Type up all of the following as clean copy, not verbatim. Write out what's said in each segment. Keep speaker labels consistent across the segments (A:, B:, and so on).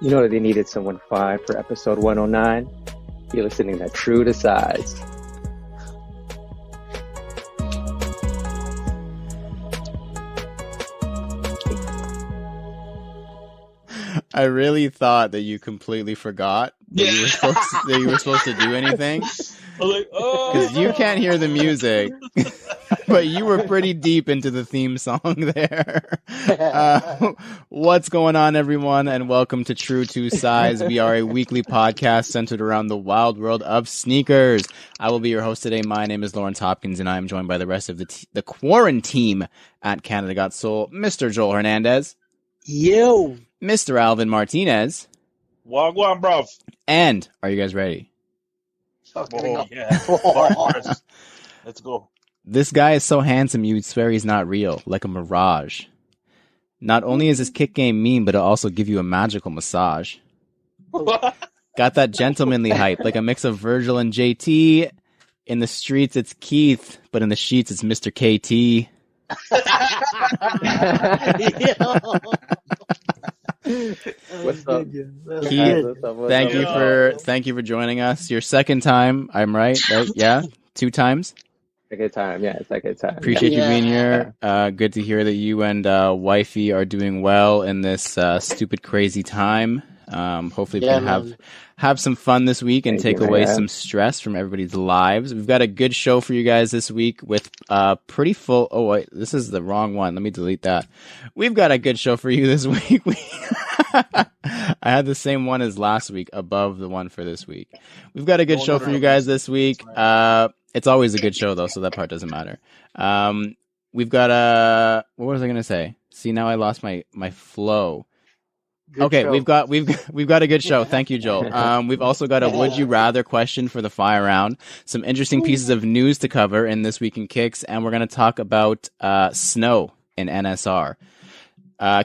A: You know that they needed someone fine for episode 109? You're listening to True to Size.
B: I really thought that you completely forgot that you were supposed to do anything.
C: I was like, oh,
B: because you can't hear the music, but you were pretty deep into the theme song there. What's going on, everyone, and welcome to True to Size. We are a weekly podcast centered around the wild world of sneakers. I will be your host today. My name is Lawrence Hopkins, and I am joined by the rest of the quarantine at Canada Got Soul, Mr. Joel Hernandez.
D: Yo.
B: Mr. Alvin Martinez.
C: Wagwan, bro.
B: And are you guys ready?
C: Oh, yeah. Let's go.
B: This guy is so handsome you'd swear he's not real, like a mirage. Not only is his kick game mean, but it'll also give you a magical massage. Got that gentlemanly height, like a mix of Virgil and JT. In the streets, it's Keith, but in the sheets, it's Mr. KT.
A: What's up?
B: Keith, thank you for joining us. Your second time, I'm right? Yeah? 2 times?
A: Second time.
B: Appreciate you being here. Good to hear that you and wifey are doing well in this stupid, crazy time. Hopefully we can have some fun this week and take away some stress from everybody's lives. We've got a good show for you guys this week with pretty full... Oh, wait, this is the wrong one. Let me delete that. We've got a good show for you this week. I had the same one as last week above the one for this week. We've got a good show for you guys this week. It's always a good show, though, so that part doesn't matter. We've got what was I going to say? See, now I lost my flow. Good okay, show. we've got a good show. Thank you, Joel. We've also got a would you rather question for the fire round. Some interesting pieces of news to cover in This Week in Kicks, and we're going to talk about snow in NSR.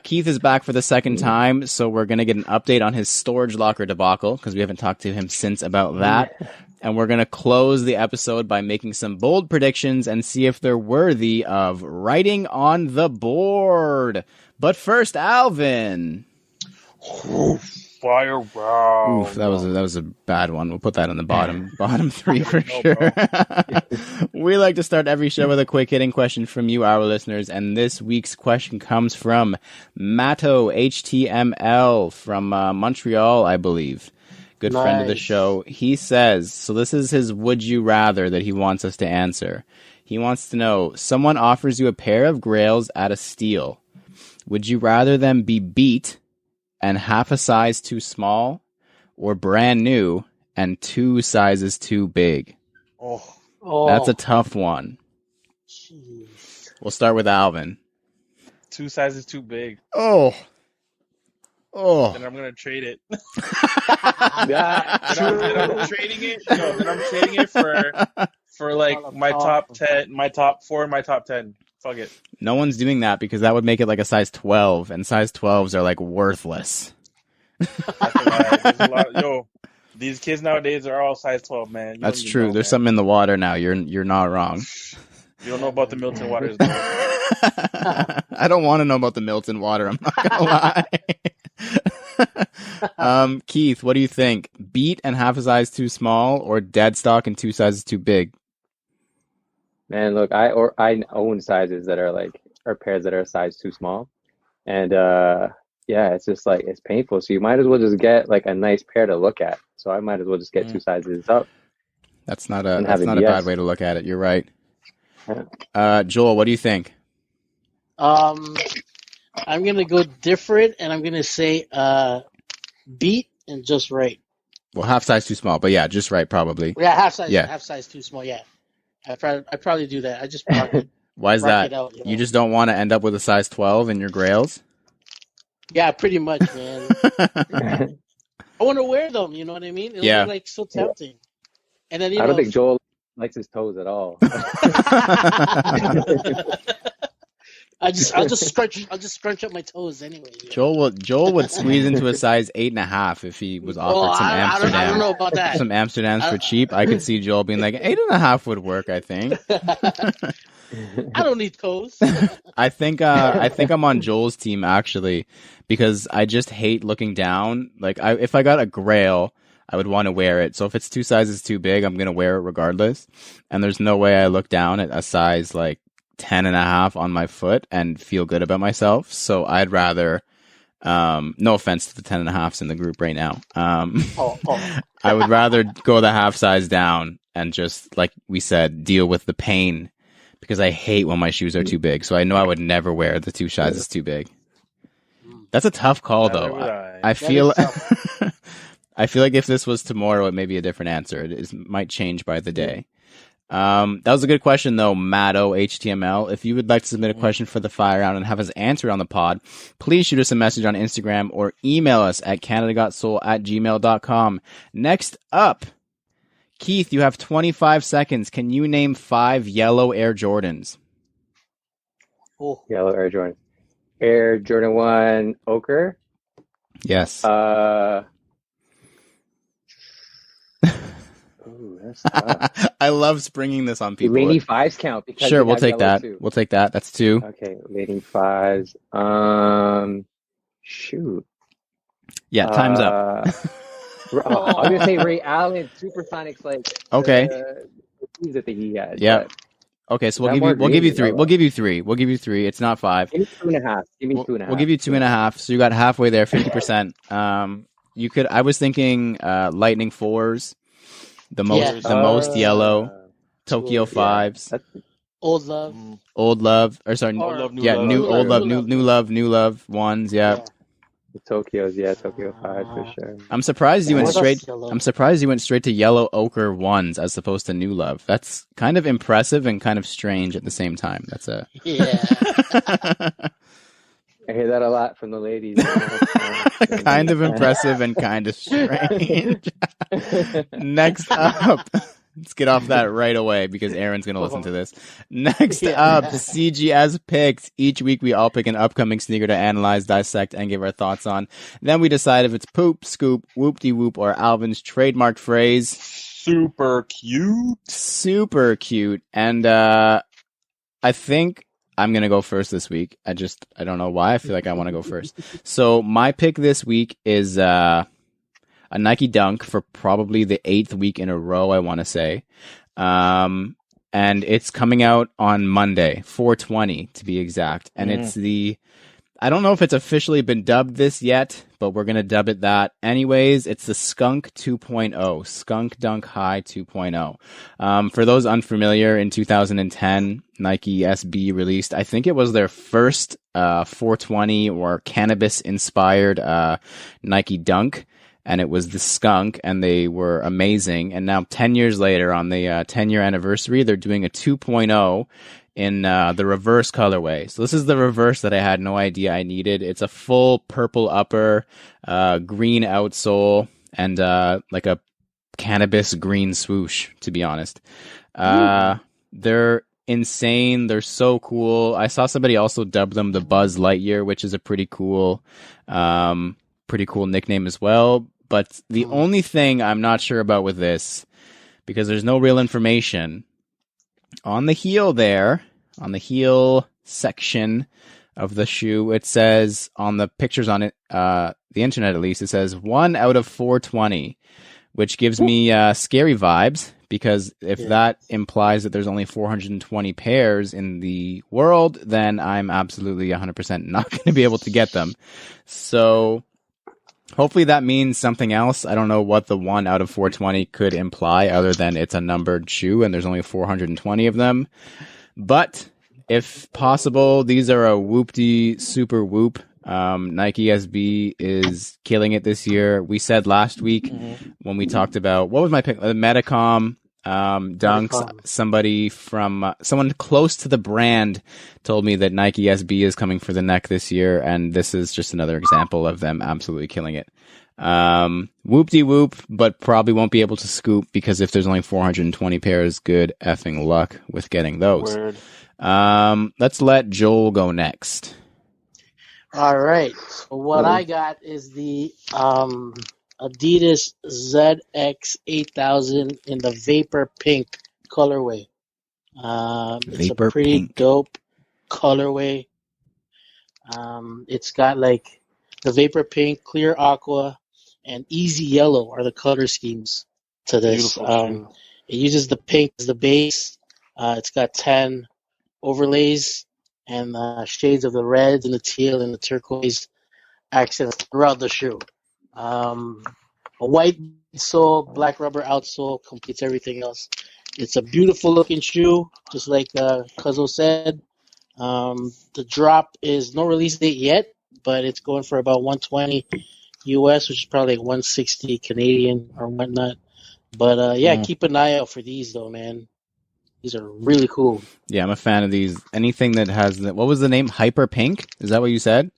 B: Keith is back for the second time, so we're going to get an update on his storage locker debacle because we haven't talked to him since about that. And we're going to close the episode by making some bold predictions and see if they're worthy of writing on the board. But first, Alvin.
C: Fire round.
B: Oof, that was a bad one. We'll put that on the bottom 3 for sure. We like to start every show with a quick hitting question from you, our listeners, and this week's question comes from Matto HTML from Montreal, I believe. Good friend of the show. He says, so this is his would you rather that he wants us to answer. He wants to know, someone offers you a pair of grails at a steal. Would you rather them be beat and half a size too small, or brand new and 2 sizes too big?
C: Oh.
B: That's a tough one.
D: Jeez.
B: We'll start with Alvin.
C: 2 sizes too big.
B: Oh.
C: Then I'm gonna trade it. I'm trading it for like my top 10, my top 4, my top 10. Fuck it.
B: No one's doing that because that would make it like a size 12, and size 12s are like worthless.
C: These kids nowadays are all size 12, man.
B: That's true. There's something in the water now. You're not wrong.
C: You don't know about the Milton waters.
B: I don't want to know about the Milton water. I'm not gonna lie. Keith, what do you think? Beat and half a size too small, or dead stock and 2 sizes too big?
A: Man, look, I own sizes that are pairs that are a size too small, and it's just like it's painful. So you might as well just get like a nice pair to look at. So I might as well just get 2 sizes up.
B: That's not a bad way to look at it. You're right. Yeah. Joel, what do you think?
D: I'm gonna go different, and I'm gonna say beat and just right.
B: Well, half size too small, but yeah, just right probably.
D: Yeah, half size too small. Yeah. I probably do that. I just
B: why is that? Out, you just don't want to end up with a size 12 in your grails?
D: Yeah, pretty much, man. I want to wear them. You know what I mean? It'll be like so tempting. And then
A: I don't think Joel likes his toes at all.
D: I'll just scrunch up my toes anyway.
B: Joel would squeeze into a size 8.5 if he was offered some Amsterdam.
D: I don't know about that.
B: Some Amsterdams for cheap. I could see Joel being like 8.5 would work. I think.
D: I don't need toes.
B: I think I'm on Joel's team actually, because I just hate looking down. Like if I got a Grail, I would want to wear it. So if it's 2 sizes too big, I'm gonna wear it regardless. And there's no way I look down at a size like 10.5 on my foot and feel good about myself. So I'd rather, no offense to the 10.5s in the group right now. I would rather go the half size down and just, like we said, deal with the pain, because I hate when my shoes are too big. So I know I would never wear the 2 sizes too big. That's a tough call, though. I feel I feel like if this was tomorrow, it may be a different answer. It might change by the day. That was a good question, though, Matto HTML. If you would like to submit a question for the fire round and have us answer on the pod, please shoot us a message on Instagram or email us at canadagotsoul@gmail.com. Next up, Keith, you have 25 seconds. Can you name 5 yellow Air Jordans?
A: Oh. Yellow Air Jordan. Air Jordan 1 Ochre.
B: Yes.
A: Ooh, that's tough.
B: I love springing this on people.
A: Leading 5s count. Because
B: sure, we'll take that. Too. We'll take that. That's 2.
A: Okay, leading 5s. Shoot.
B: Yeah, time's up.
A: I'm gonna say Ray Allen, Supersonics, like
B: okay.
A: The keys that he had.
B: Yeah. Okay, so we'll give you 3. We'll give you 3. We'll give you 3. It's not 5.
A: Give me 2.5. Give me 2.5.
B: We'll give you 2.5. So you got halfway there, 50%. You could. I was thinking Lightning 4s, the most yellow, Tokyo 5s,
D: Old Love,
B: or sorry, New Love 1s, yeah.
A: The Tokyos, Tokyo 5 for sure.
B: I'm surprised you went straight. I'm surprised you went straight to yellow ochre 1s as opposed to New Love. That's kind of impressive and kind of strange at the same time. That's a
A: I hear that a lot from the ladies.
B: Kind of impressive and kind of strange. Next up, let's get off that right away because Aaron's going to listen to this. Next up, CGS Picks. Each week we all pick an upcoming sneaker to analyze, dissect, and give our thoughts on. Then we decide if it's poop, scoop, whoop-de-whoop, or Alvin's trademark phrase.
C: Super cute.
B: Super cute. And I think I'm going to go first this week. I don't know why. I feel like I want to go first. So my pick this week is a Nike Dunk for probably the 8th week in a row, I want to say. And it's coming out on Monday, 4/20 to be exact. And it's I don't know if it's officially been dubbed this yet, but we're going to dub it that. Anyways, it's the Skunk 2.0, Skunk Dunk High 2.0. For those unfamiliar, in 2010, Nike SB released, I think it was their first 420 or cannabis-inspired Nike Dunk, and it was the Skunk, and they were amazing. And now 10 years later, on the 10-year anniversary, they're doing a 2.0 in the reverse colorway. So this is the reverse that I had no idea I needed. It's a full purple upper, green outsole, and like a cannabis green swoosh, to be honest. They're insane. They're so cool. I saw somebody also dub them the Buzz Lightyear, which is a pretty cool nickname as well. But the only thing I'm not sure about with this, because there's no real information, on the heel there, on the heel section of the shoe, it says on the pictures on it, the internet at least, it says 1 out of 420, which gives me scary vibes, because if that implies that there's only 420 pairs in the world, then I'm absolutely 100% not going to be able to get them. So hopefully that means something else. I don't know what the 1 out of 420 could imply other than it's a numbered shoe and there's only 420 of them. But if possible, these are a whoop-de super whoop. Nike SB is killing it this year. We said last week when we talked about, what was my pick? Metacom dunks. Someone close to the brand told me that Nike SB is coming for the neck this year, and this is just another example of them absolutely killing it. Whoop-de-whoop, but probably won't be able to scoop, because if there's only 420 pairs, good effing luck with getting those.
C: Word.
B: Let's let Joel go next.
D: All right. So what I got is the Adidas ZX 8000 in the Vapor Pink colorway. It's a
B: Vapor
D: pretty
B: pink.
D: dope colorway. It's got like the vapor pink, clear aqua, and easy yellow are the color schemes to this.
C: Beautiful shoe.
D: It uses the pink as the base. It's got 10 overlays and shades of the red and the teal and the turquoise accents throughout the shoe. A white sole, black rubber outsole completes everything else. It's a beautiful looking shoe, just like Cuzzo said. The drop is no release date yet, but it's going for about 120 US, which is probably like 160 Canadian or whatnot. But yeah, keep an eye out for these though, man. These are really cool.
B: Yeah, I'm a fan of these. Anything that has what was the name? Hyper Pink? Is that what you said?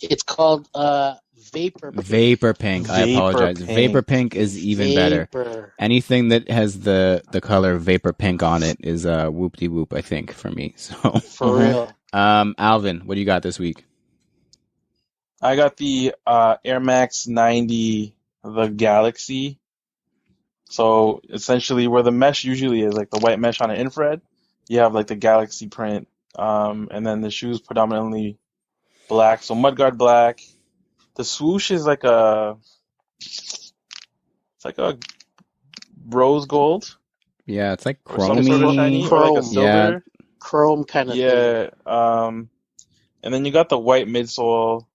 D: It's called Vapor Pink.
B: Vapor Pink. I apologize. Vapor Pink is even better. Anything that has the color Vapor Pink on it is whoop-de-whoop, I think, for me. So
D: for real.
B: Alvin, what do you got this week?
C: I got the Air Max 90, the Galaxy. So essentially, where the mesh usually is, like the white mesh on an infrared, you have like the Galaxy print, and then the shoe's predominantly black, so mudguard black. The swoosh is like it's like a rose gold.
B: Yeah, it's like
C: or some sort of shiny, or like a silver.
B: Yeah.
D: Chrome kind of thing.
C: Yeah. And then you got the white midsole,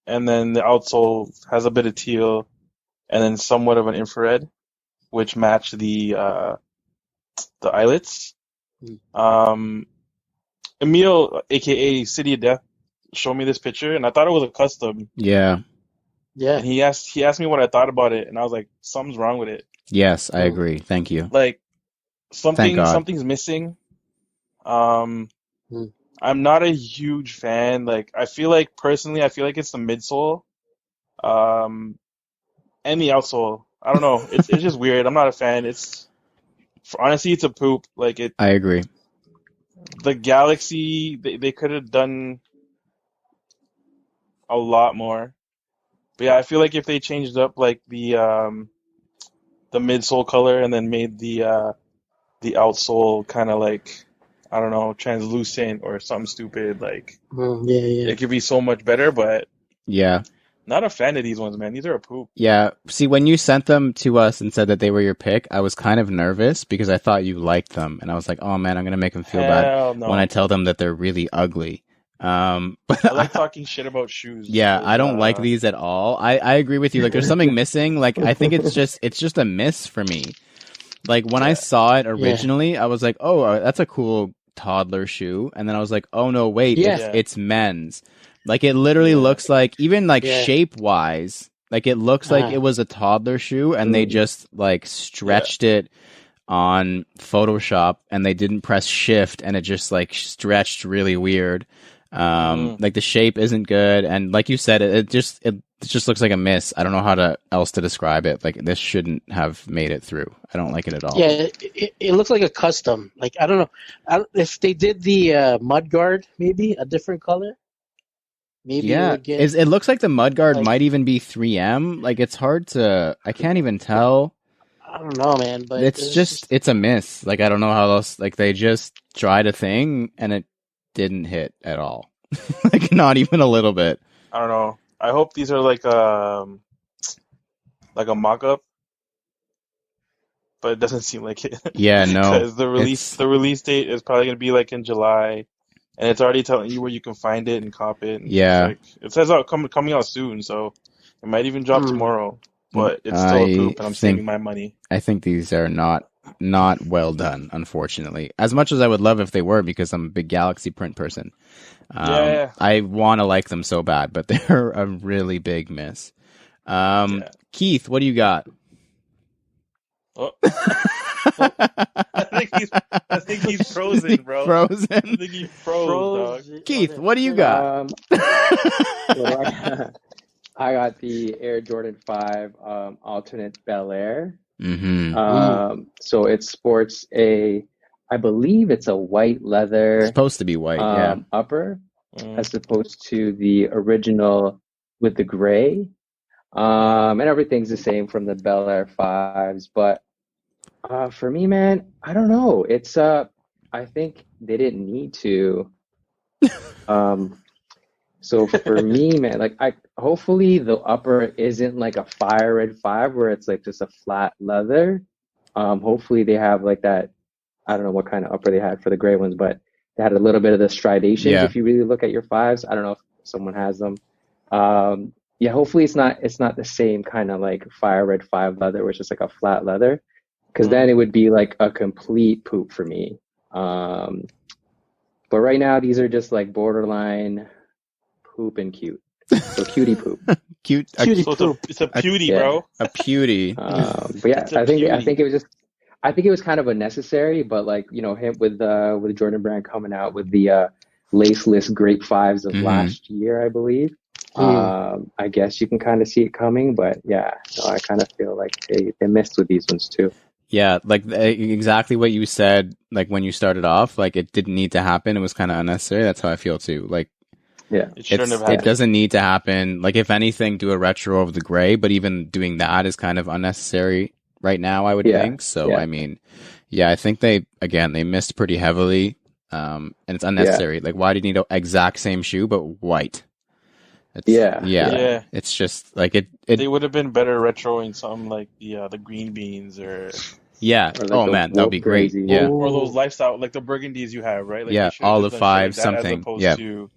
C: and then the outsole has a bit of teal, and then somewhat of an infrared, which match the eyelets. Emil, aka City of Death, showed me this picture, and I thought it was a custom.
B: Yeah.
D: Yeah.
C: And he asked me what I thought about it, and I was like, something's wrong with it.
B: Yes, I agree. Thank you.
C: Like something's missing. I'm not a huge fan. Like I feel like it's the midsole, and the outsole. I don't know. It's just weird. I'm not a fan. Honestly, it's a poop. Like it.
B: I agree.
C: The Galaxy, they could have done a lot more. But yeah, I feel like if they changed up like the midsole color and then made the outsole kind of like, I don't know, translucent or something stupid, like it could be so much better. But
B: yeah,
C: not a fan of these ones, man. These are a poop.
B: Yeah, see, when you sent them to us and said that they were your pick, I was kind of nervous because I thought you liked them, and I was like, oh man, I'm gonna make them feel bad when I tell them that they're really ugly.
C: But I like talking shit about shoes.
B: Yeah, I don't like these at all. I agree with you. Like, there's something missing. Like, I think it's just a miss for me. Like, when I saw it originally, I was like, oh, that's a cool toddler shoe. And then I was like, oh no, wait, it's men's. Like, it literally looks like, even like shape-wise, like, it looks like it was a toddler shoe, and they just, like, stretched it on Photoshop, and they didn't press shift, and it just, like, stretched really weird. Like the shape isn't good, and like you said, it just looks like a miss. I don't know how else to describe it. Like, this shouldn't have made it through. I don't like it at all.
D: Yeah, it looks like a custom. Like, I don't know if they did the mudguard, maybe a different color. Maybe
B: it looks like the mudguard might even be 3M. Like, it's hard to. I can't even tell.
D: I don't know, man. But
B: it's a miss. Like, I don't know how else. Like, they just tried a thing and it didn't hit at all. Like, not even a little bit.
C: I don't know. I hope these are like a mock-up, but it doesn't seem like it.
B: Yeah, no.
C: Because the release date is probably gonna be like in July, and it's already telling you where you can find it and cop it. And it says coming out soon, so it might even drop tomorrow. But it's still a poop, and I'm saving my money.
B: I think these are not well done, unfortunately. As much as I would love if they were, because I'm a big Galaxy print person. I want to like them so bad, but they're a really big miss. Keith, what do you got?
C: Oh. I think he's frozen, bro.
B: Frozen?
C: I think he froze, dog.
B: Keith, what do you got?
A: I got the Air Jordan 5 alternate Bel Air. So it sports I believe it's a white leather.
B: It's supposed to be white,
A: upper, as opposed to the original with the gray. And everything's the same from the Bel Air 5s, but For me, man, I don't know. I think they didn't need to. Um, so for me, man, like I hopefully the upper isn't like a fire red five where it's like just a flat leather. Hopefully they have like that. I don't know what kind of upper they had for the gray ones, but they had a little bit of the striations.
B: Yeah.
A: If you really look at your fives, I don't know if someone has them. Yeah, hopefully it's not the same kind of like fire red five leather, which is like a flat leather, because then
D: Mm.
A: it would be like a complete poop for me. But right now these are just like borderline poop and cute. So cutie poop.
B: Cute,
D: Cutie
C: So
D: poop.
C: it's a beauty,
A: Yeah.
C: bro.
B: a beauty.
A: But yeah,
C: It's a
A: I
C: beauty.
A: think it was just I think it was kind of unnecessary, but like, you know, him with Jordan Brand coming out with the laceless grape fives of
B: Hmm.
A: last year, I believe.
D: Mm.
A: I guess you can kind of see it coming, but yeah, no, I kind of feel like they missed with these ones too.
B: Yeah, like exactly what you said. Like when you started off, like it didn't need to happen. It was kind of unnecessary. That's how I feel too. Like
A: Yeah.
C: It shouldn't have
A: Yeah.
B: it
C: happened.
B: doesn't need to happen. Like if anything, do a retro of the gray. But even doing that is kind of unnecessary right now, I would
A: Yeah.
B: think. So
A: Yeah.
B: I mean, yeah, I think they missed pretty heavily. And it's
A: Yeah.
B: unnecessary. Like why do you need the exact same shoe but white? It's
A: Yeah.
B: yeah.
A: Yeah.
C: Yeah,
B: It's just like it.
C: they would have been better retroing something like the green beans
B: Yeah.
A: Or like
B: Oh
A: the
B: man, that would
A: wolf
B: be great.
A: crazy.
B: Yeah.
C: or those
D: Oh.
C: lifestyle like the burgundies you have, right? Like they
B: Yeah.
C: should have just
B: Olive
C: done shit like
B: five
C: that as
B: something.
C: opposed
B: Yeah.
C: to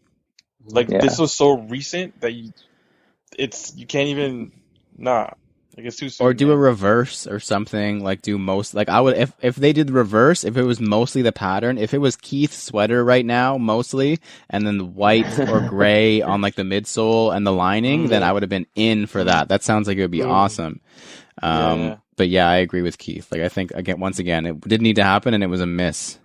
C: like
D: Mm.
A: Yeah.
C: this was so recent that you can't even nah. Like it's too
B: Or
C: soon,
B: do a
C: man.
B: reverse or something. Like do most like I would if they did reverse, if it was mostly the pattern, if it was Keith's sweater right now mostly, and then the white or gray on like the midsole and the lining, then
C: Mm,
B: I
D: Yeah.
B: would have been in for
C: mm,
B: that. That sounds like it would be
D: Mm.
B: awesome.
C: yeah, yeah.
B: But yeah, I agree with Keith. Like I think again, once again, it did need to happen, and it was a miss.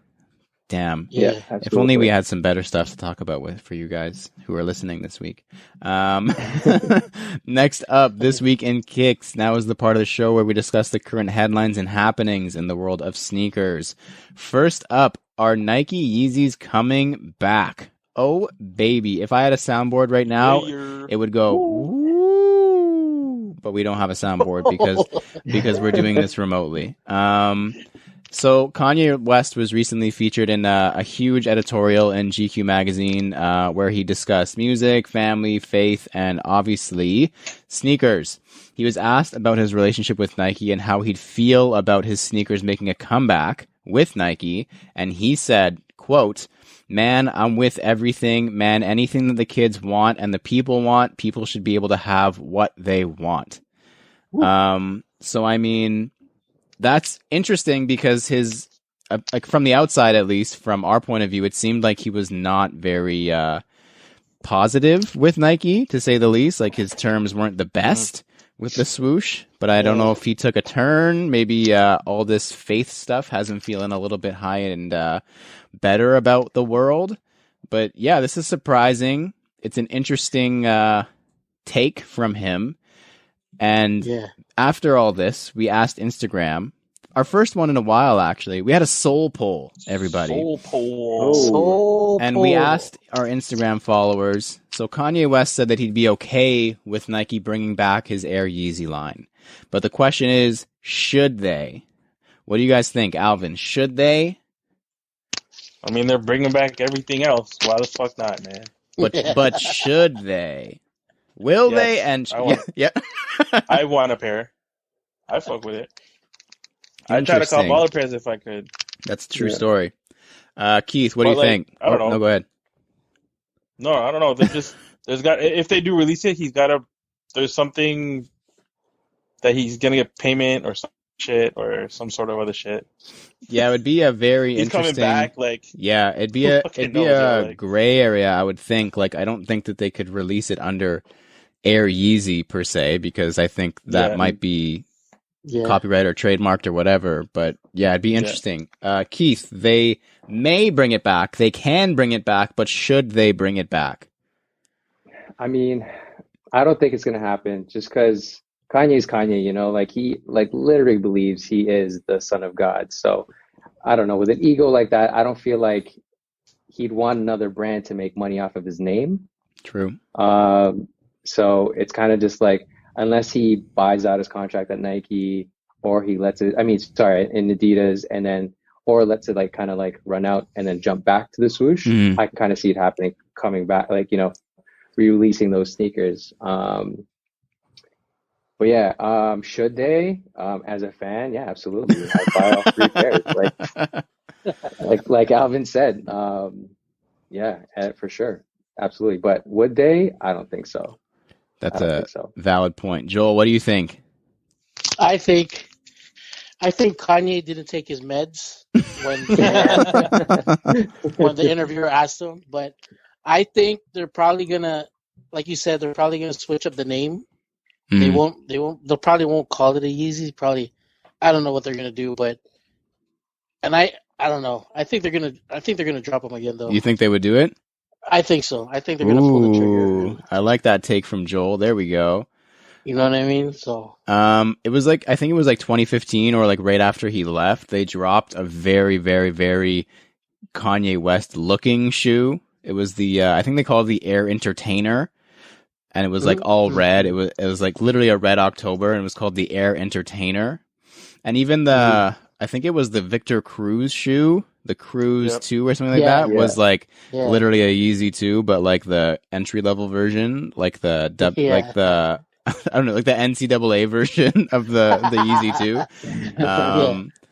B: Damn.
A: Yeah,
D: Yeah.
B: If only we
A: absolutely.
B: had some better stuff to talk about with for you guys who are listening this week. Um, next up, this week in Kicks. Now is the part of the show where we discuss the current headlines and happenings in the world of sneakers. First up, are Nike Yeezys coming back? Oh baby! If I had a soundboard right
C: Yeah,
B: now,
C: you're
B: it would go
D: Woo.
B: woo. But we don't have a soundboard because we're doing this remotely. So Kanye West was recently featured in a huge editorial in GQ magazine where he discussed music, family, faith, and obviously sneakers. He was asked about his relationship with Nike and how he'd feel about his sneakers making a comeback with Nike, and he said, quote, "Man, I'm with everything. Man, anything that the kids want and the people want, people should be able to have what they want."
D: Woo.
B: So I mean, that's interesting because his, like from the outside, at least from our point of view, it seemed like he was not very positive with Nike, to say the least. Like his terms weren't the
C: mm,
B: best with the swoosh, but I don't
D: Yeah.
B: know if he took a turn. Maybe all this faith stuff has him feeling a little bit high and better about the world. But yeah, this is surprising. It's an interesting take from him. And
D: Yeah.
B: after all this, we asked Instagram, our first one in a while, actually. We had a soul poll, everybody.
C: soul pole.
A: Oh,
D: Soul
B: And we
D: Pole.
B: asked our Instagram followers. So Kanye West said that he'd be okay with Nike bringing back his Air Yeezy line. But the question is, should they? What do you guys think, Alvin? Should they?
C: I mean, they're bringing back everything else. Why the fuck not, man?
B: But should they? Will they?
C: Yes,
B: And
C: I
B: yeah,
C: want.
B: yeah.
C: I want a pair. I fuck with it. I'd try to cop all
B: Interesting.
C: the pairs if I could.
B: That's a true
A: yeah.
B: story. Keith, what do
C: But
B: you
C: like,
B: think?
C: I
B: Oh,
C: don't know.
B: no, go ahead.
C: No, I don't know. There's got if they do release it, there's something that he's gonna get payment or some shit or some sort of other shit.
B: Yeah, it would be a very
C: He's coming
B: interesting.
C: back. Like
B: Yeah,
C: who fucking
B: it'd be
C: knows, yo?
B: a
C: Like
B: gray area, I would think. Like, I don't think that they could release it under Air Yeezy per se, because I think that
C: yeah,
B: might be
D: Yeah.
B: copyright or trademarked or whatever. But yeah, it'd be
C: yeah.
B: interesting. Keith, they may bring it back. They can bring it back, but should they bring it back?
A: I mean, I don't think it's gonna happen just because Kanye's Kanye, you know, like he like literally believes he is the son of God. So I don't know, with an ego like that, I don't feel like he'd want another brand to make money off of his name.
B: True.
A: Um, so it's kind of just like unless he buys out his contract at Nike or he lets it, I mean, sorry, in Adidas, and then, or lets it like kind of like run out and then jump back to the swoosh. I kind of see it happening, coming back, like, releasing those sneakers. But yeah, should they? As a fan, yeah, absolutely. I'd buy all three pairs, like Alvin said. Yeah, for sure, absolutely. But would they? I don't think so.
B: That's a valid point. Joel, what do you think?
D: I think Kanye didn't take his meds when the interviewer asked him. But I think they're probably gonna, like you said, they're probably gonna switch up the name. They probably won't call it a Yeezy. Probably, I don't know what they're gonna do, and I don't know. I think they're gonna drop them again though.
B: You think they would do it?
D: I think so. I think they're gonna pull the trigger.
B: I like that take from Joel. There we go.
D: You know what I mean? So,
B: it was like, I think it was like 2015 or like right after he left, they dropped a very, very, very Kanye West looking shoe. It was I think they called it the Air Entertainer, and it was like all red. It was like literally a red October, and it was called the Air Entertainer. And even I think it was the Victor Cruz shoe, the Cruz 2 or something like that, was like literally a Yeezy 2, but like the entry level version, like like the I don't know, like the NCAA version of the Yeezy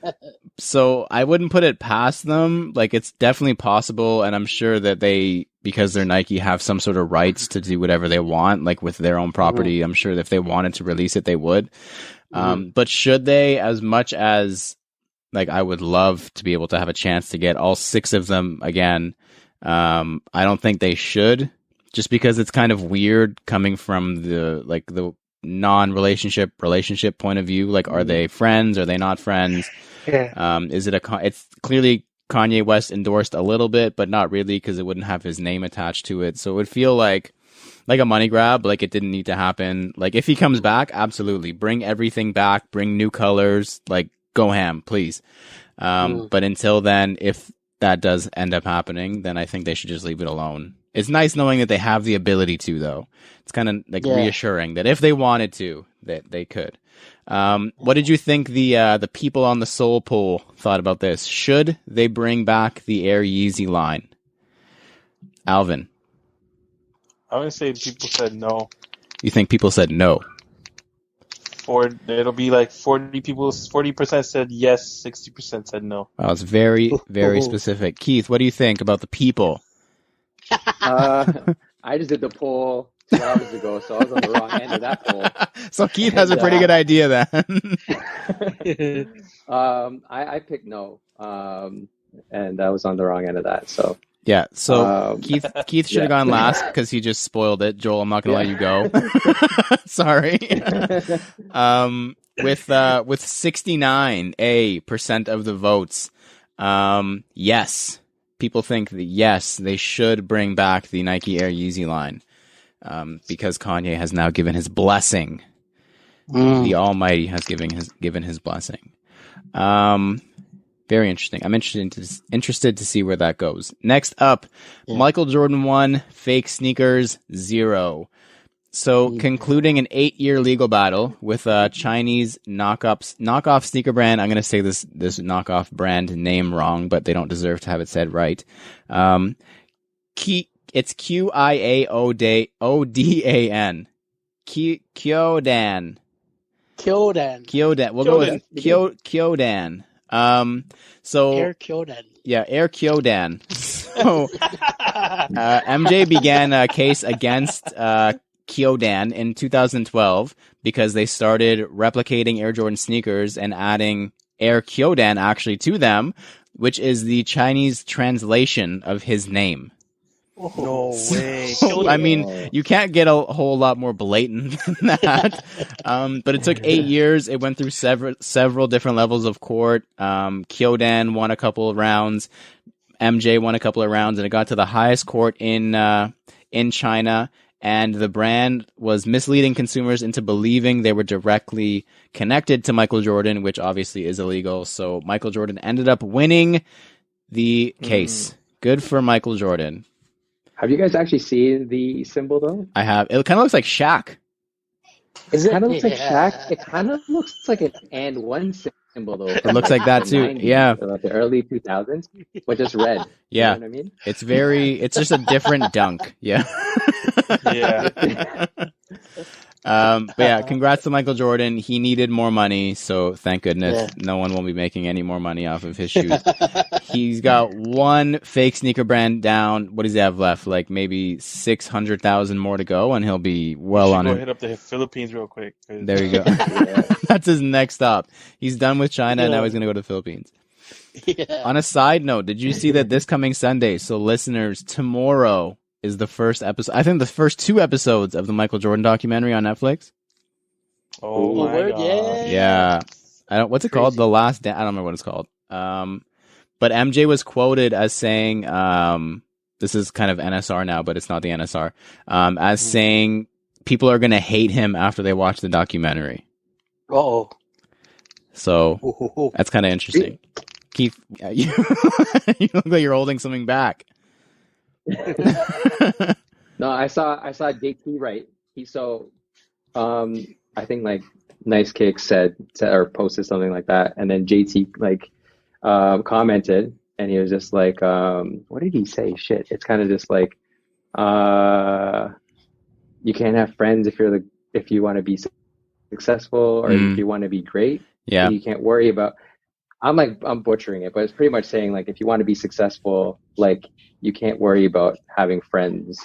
B: 2. So I wouldn't put it past them. Like, it's definitely possible, and I'm sure that they, because they're Nike, have some sort of rights to do whatever they want, like with their own property. I'm sure that if they wanted to release it, they would. But should they? As much as like I would love to be able to have a chance to get all 6 of them again, I don't think they should. Just because it's kind of weird coming from the non-relationship point of view. Like, are they friends? Are they not friends?
D: Yeah.
B: Is it it's clearly Kanye West endorsed a little bit, but not really, because it wouldn't have his name attached to it. So it would feel like a money grab. Like, it didn't need to happen. Like, if he comes back, absolutely bring everything back, bring new colors, like go ham, please. But until then, if that does end up happening, then I think they should just leave it alone. It's nice knowing that they have the ability to, though. It's kind of like reassuring that if they wanted to, that they could. What did you think the people on the Soul poll thought about this? Should they bring back the Air Yeezy line? Alvin?
C: I would say people said no.
B: You think people said no?
C: It'll be like 40% said yes, 60% said no.
B: Wow, it's very, very specific. Keith, what do you think about the people?
A: I just did the poll 2 hours ago, so I was on the wrong end of that poll.
B: So Keith has a pretty good idea then.
A: I picked no, and I was on the wrong end of that. So
B: yeah, so Keith should have gone last because he just spoiled it. Joel, I'm not gonna let you go. Sorry. With 69% of the votes, yes. People think that, yes, they should bring back the Nike Air Yeezy line, because Kanye has now given his blessing. The Almighty has given his blessing. Very interesting. I'm interested to see where that goes. Next up, Michael Jordan 1, fake sneakers 0. So, concluding an 8-year legal battle with a Chinese knockoff sneaker brand. I'm going to say this knockoff brand name wrong, but they don't deserve to have it said right. It's Qiaodan. Kyodan. We'll go with Kyodan. So
D: Air Kyodan.
B: Yeah, Air Kyodan. So, MJ began a case against Kyodan in 2012 because they started replicating Air Jordan sneakers and adding Air Kyodan actually to them, which is the Chinese translation of his name.
C: No way.
B: So, I mean, you can't get a whole lot more blatant than that. But it took 8 years. It went through several different levels of court. Kyodan won a couple of rounds. MJ won a couple of rounds, and it got to the highest court in China. And the brand was misleading consumers into believing they were directly connected to Michael Jordan, which obviously is illegal. So Michael Jordan ended up winning the case. Good for Michael Jordan.
A: Have you guys actually seen the symbol, though?
B: I have. It kind of looks like Shaq.
D: Is
A: It
D: it?
A: kind of looks like Shaq.
D: Yeah.
A: It kind of looks like an and one symbol though
B: It
A: from
B: looks
A: like
B: like that
A: the
B: too.
A: 90s
B: Yeah.
A: or like the early 2000s, but just red. You know
B: Yeah.
A: what I mean?
B: It's just a different dunk. Yeah.
C: Yeah.
B: But yeah, congrats to Michael Jordan. He needed more money, so thank goodness
D: Yeah.
B: no one will be making any more money off of his shoes. He's got one fake sneaker brand down. What does he have left? Like maybe 600,000 more to go, and he'll be well
C: You should
B: on
C: go
B: it.
C: hit up the Philippines real quick.
B: There you go.
A: Yeah.
B: That's his next stop. He's done with China, and now
D: Yeah.
B: he's going to go to the Philippines.
D: Yeah.
B: On a side note, did you see that this coming Sunday? So listeners, tomorrow is the first episode. I think the first 2 episodes of the Michael Jordan documentary on Netflix.
C: Oh
D: Oh,
C: my
D: word,
C: god.
B: Yeah. What's it called?
D: Crazy.
B: The Last Dance. I don't remember what it's called. But MJ was quoted as saying, this is kind of NSR now, but it's not the NSR, as saying people are going to hate him after they watch the documentary.
D: Uh-oh.
B: So that's kind of interesting. Keith, you look like you're holding something back.
A: No, I saw JT right. I think like Nice Kick said or posted something like that, and then JT like commented, and he was just like, what did he say? Shit, it's kind of just like, you can't have friends if you want to be successful or if you want to be great.
B: Yeah.
A: You can't worry about. I'm butchering it, but it's pretty much saying like if you want to be successful, like you can't worry about having friends.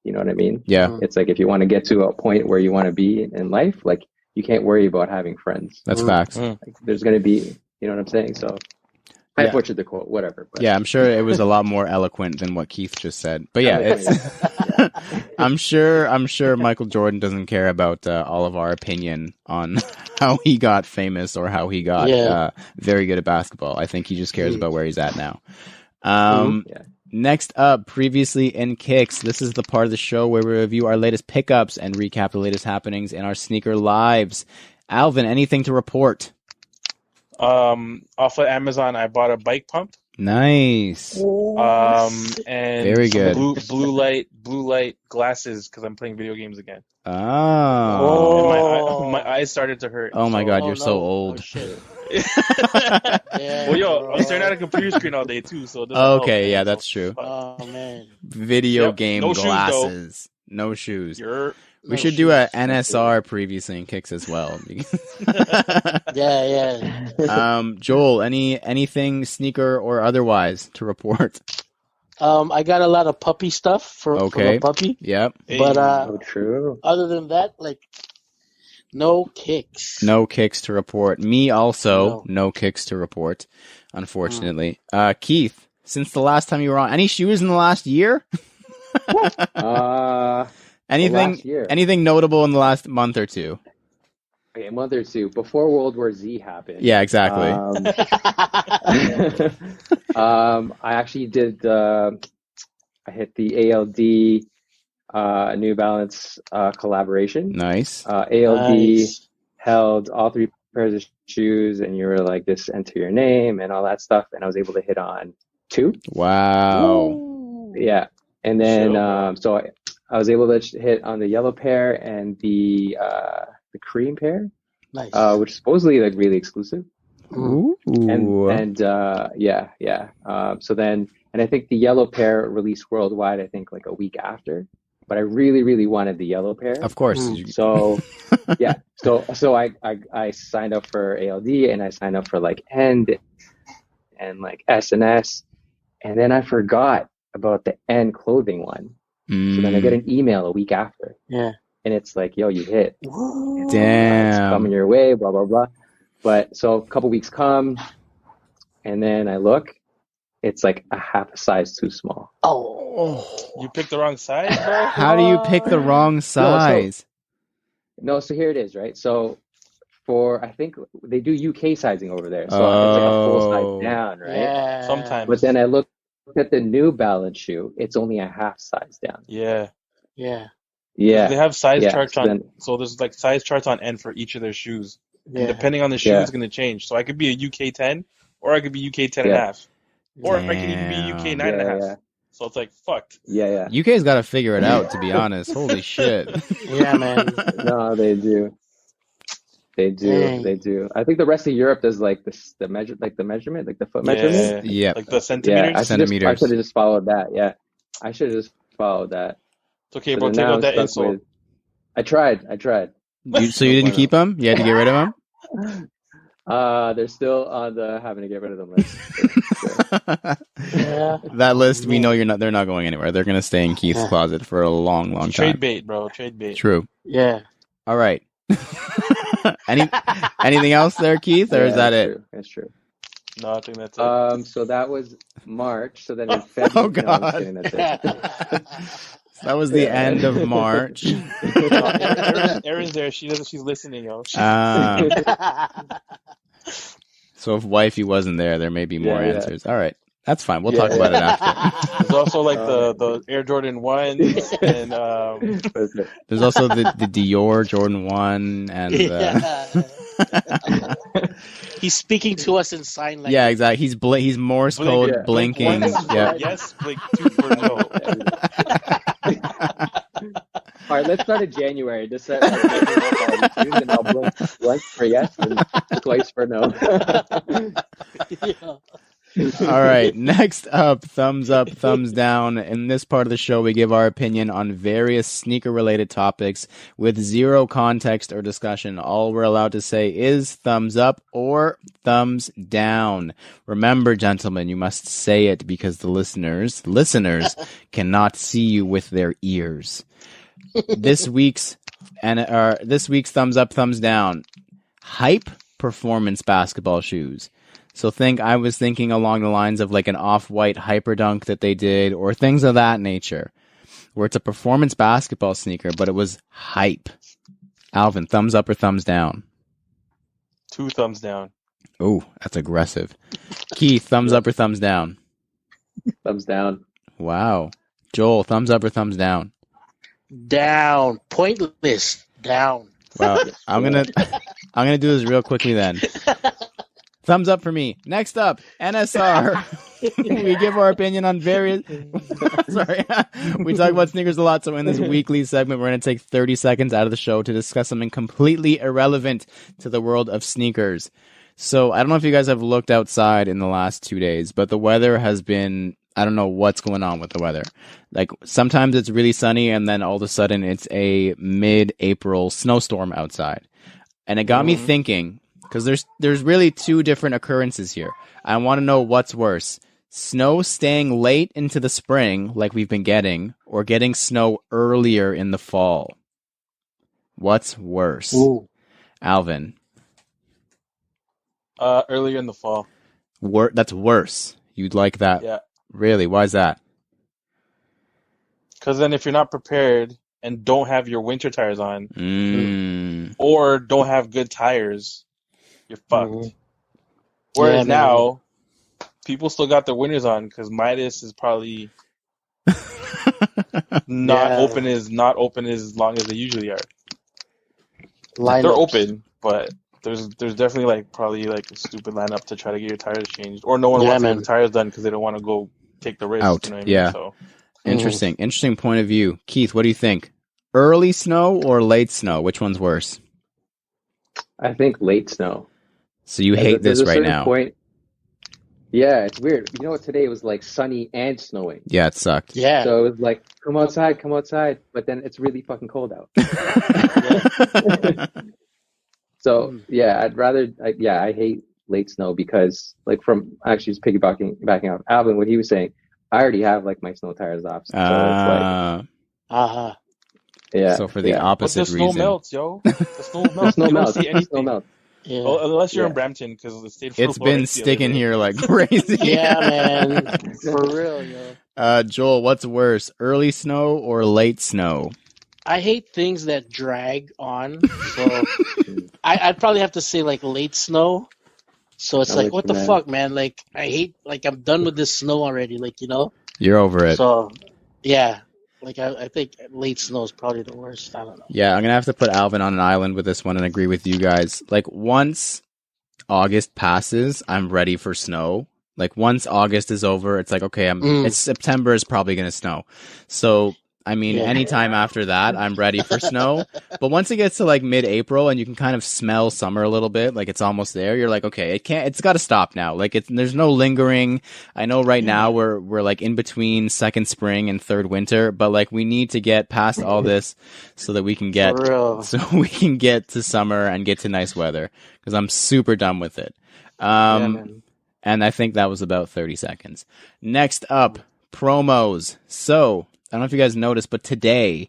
A: You know what I mean?
B: Yeah.
A: It's like if you want to get to a point where you want to be in life, like you can't worry about having friends.
B: That's facts.
A: Like, there's going to be, you know what I'm saying? So I butchered the quote, whatever. But.
B: Yeah, I'm sure it was a lot more eloquent than what Keith just said. But yeah, it's I'm sure Michael Jordan doesn't care about all of our opinion on how he got famous or how he got very good at basketball. I think he just cares about where he's at now. Next up, previously in Kicks, this is the part of the show where we review our latest pickups and recap the latest happenings in our sneaker lives. Alvin, anything to report?
C: Off of Amazon, I bought a bike pump.
B: Nice.
C: And
B: very good.
C: Blue light glasses because I'm playing video games again.
B: Oh.
C: And my eyes started to hurt.
B: Oh my God, you're so old.
D: Oh, shit.
C: Well, yo, I'm staring at a computer screen all day too, so it doesn't help,
B: okay,
C: man.
B: yeah, that's true.
D: Oh, man.
B: Video game
C: no
B: glasses.
C: Shoes,
B: no shoes.
C: We
B: should do a NSR previously in Kicks as well.
D: Yeah.
B: Joel, anything sneaker or otherwise to report?
D: I got a lot of puppy stuff from a puppy.
B: Yep.
D: But
A: true.
D: Other than that, like no kicks.
B: No kicks to report. Me also, no kicks to report, unfortunately. Keith, since the last time you were on, any shoes in the last year? Anything notable in the last month or two?
A: Okay, a month or two before World War Z happened.
B: Yeah, exactly.
A: I actually did. I hit the ALD New Balance collaboration.
B: Nice.
A: ALD held all 3 pairs of shoes, and you were like, "Just enter your name" and all that stuff. And I was able to hit on 2.
B: Wow.
D: Ooh.
A: Yeah, and then so I was able to hit on the yellow pair and the cream pair,
D: nice.
A: Which is supposedly like really exclusive.
B: Ooh.
A: And so then, and I think the yellow pair released worldwide, I think like a week after, but I really, really wanted the yellow pair.
B: Of course.
A: So yeah, so I signed up for ALD and I signed up for like End and like S&S, and then I forgot about the End clothing one. So then I get an email a week after.
D: Yeah.
A: And it's like, yo, you hit.
B: Damn.
A: It's coming your way, blah, blah, blah. But so a couple weeks come, and then I look, it's like a half a size too small.
D: Oh.
C: You picked the wrong size, bro?
B: How do you pick the wrong size?
A: So here it is, right? So I think they do UK sizing over there. So it's like a full size down, right?
D: Yeah.
C: Sometimes.
A: But then I look at the New Balance shoe, it's only a half size down.
C: Yeah.
D: Yeah.
A: Yeah.
C: They have size charts
A: on,
C: so there's like size charts on End for each of their shoes.
D: Yeah.
C: And depending on the shoe, it's going to change. So I could be a UK 10, or I could be UK 10 and a half. Or I could even be UK 9 and a half. So it's like fucked.
A: Yeah.
B: UK's got to figure it out, to be honest. Holy shit.
D: Yeah, man.
A: No, they do. They
D: Dang.
A: do. I think the rest of Europe does like the measurement, like the foot measurement.
B: Yeah.
C: Like the
A: Yeah,
C: centimeters.
B: Centimeters.
A: I should have just followed that. Yeah, I should have just followed that.
C: It's okay,
A: So
C: bro.
A: then
C: Take
A: now
C: out
A: I'm
C: that
A: stuck
C: insult.
A: with. I tried.
B: So you didn't keep them? You had to get rid of them?
A: They're still on the having to get rid of them list. Sure.
D: Yeah.
B: That list, we know they're not going anywhere. They're going to stay in Keith's closet for a long, long time.
C: Trade bait, bro. Trade bait.
B: True.
D: Yeah.
B: All right. Anything else there, Keith, or is that it?
A: That's true.
C: No, I think that's it.
A: So that was March. So then in February,
B: Oh, God.
A: no, I'm just kidding, that's it.
B: That was the end of March.
C: Erin's there. She's listening, yo.
B: So if wifey wasn't there may be more
A: Yeah.
B: answers. All right. That's fine. We'll talk about it after.
C: There's also like the Air Jordan 1s and
B: There's also the Dior Jordan 1 and
D: He's speaking to us in sign language.
B: Yeah, exactly. He's Morse code blinking.
C: Yeah. Yes, Blink 2 for no.
A: All right, let's start in January. Just set and I'll blink once for yes and twice for no.
D: Yeah.
B: All right. Next up, thumbs up, thumbs down. In this part of the show, we give our opinion on various sneaker-related topics with zero context or discussion. All we're allowed to say is thumbs up or thumbs down. Remember, gentlemen, you must say it because the listeners cannot see you with their ears. This week's thumbs up, thumbs down. Hype performance basketball shoes. So I was thinking along the lines of like an off-white hyperdunk that they did or things of that nature, where it's a performance basketball sneaker, but it was hype. Alvin, thumbs up or thumbs down?
C: 2 thumbs down.
B: Oh, that's aggressive. Keith, thumbs up or thumbs down?
A: Thumbs down.
B: Wow. Joel, thumbs up or thumbs down?
D: Down. Pointless. Down.
B: Well, I'm gonna do this real quickly then. Thumbs up for me. Next up, NSR. We give our opinion on various... Sorry. We talk about sneakers a lot, so in this weekly segment, we're going to take 30 seconds out of the show to discuss something completely irrelevant to the world of sneakers. So I don't know if you guys have looked outside in the last 2 days, but the weather has been... I don't know what's going on with the weather. Like, sometimes it's really sunny, and then all of a sudden it's a mid-April snowstorm outside. And it got me thinking... Because there's really 2 different occurrences here. I want to know what's worse. Snow staying late into the spring, like we've been getting, or getting snow earlier in the fall. What's worse?
D: Ooh.
B: Alvin.
C: Earlier in the fall.
B: That's worse. You'd like that?
C: Yeah.
B: Really? Why is that?
C: Because then if you're not prepared and don't have your winter tires on, or don't have good tires, you're fucked. Whereas now, people still got their winters on because Midas is probably not open as long as they usually are. They're open, but there's definitely like probably like a stupid lineup to try to get your tires changed, or no one wants to get the tires done because they don't want to go take the risk.
B: Out.
C: You know what I
B: Yeah.
C: mean? So.
B: Interesting point of view. Keith, what do you think? Early snow or late snow? Which one's worse?
A: I think late snow.
B: So you hate this right now.
A: Yeah, it's weird. You know what? Today it was like sunny and snowing.
B: Yeah, it sucked.
D: Yeah.
A: So it was like, come outside. But then it's really fucking cold out. So yeah, I'd rather. I hate late snow because like from actually just backing off Alvin, what he was saying. I already have like my snow tires off. So it's like, yeah.
B: So for the opposite
C: reason. But the snow melts, yo. The snow melts.
A: Snow
C: You
A: melts.
C: don't see anything.
A: Snow melts.
D: Yeah.
C: Well, unless you're in Brampton, because the state.
B: It's been sticking here like crazy.
D: Yeah, man. For real, yo.
B: Joel, what's worse, early snow or late snow?
D: I hate things that drag on. So I'd probably have to say like late snow. So it's like, what the fuck, man? Like I hate. Like I'm done with this snow already. Like
B: You're over it.
D: So yeah. Like, I think late snow is probably the worst. I don't know.
B: Yeah, I'm going to have to put Alvin on an island with this one and agree with you guys. Like, once August passes, I'm ready for snow. Like once August is over, it's like, okay, it's September is probably going to snow. So, I mean, anytime after that, I'm ready for snow. But once it gets to like mid-April and you can kind of smell summer a little bit, like it's almost there, you're like, okay, it's got to stop now. Like there's no lingering. I know right now we're like in between second spring and third winter, but like we need to get past all this so that we can get to summer and get to nice weather, because I'm super done with it. And I think that was about 30 seconds. Next up, promos. So, I don't know if you guys noticed, but today,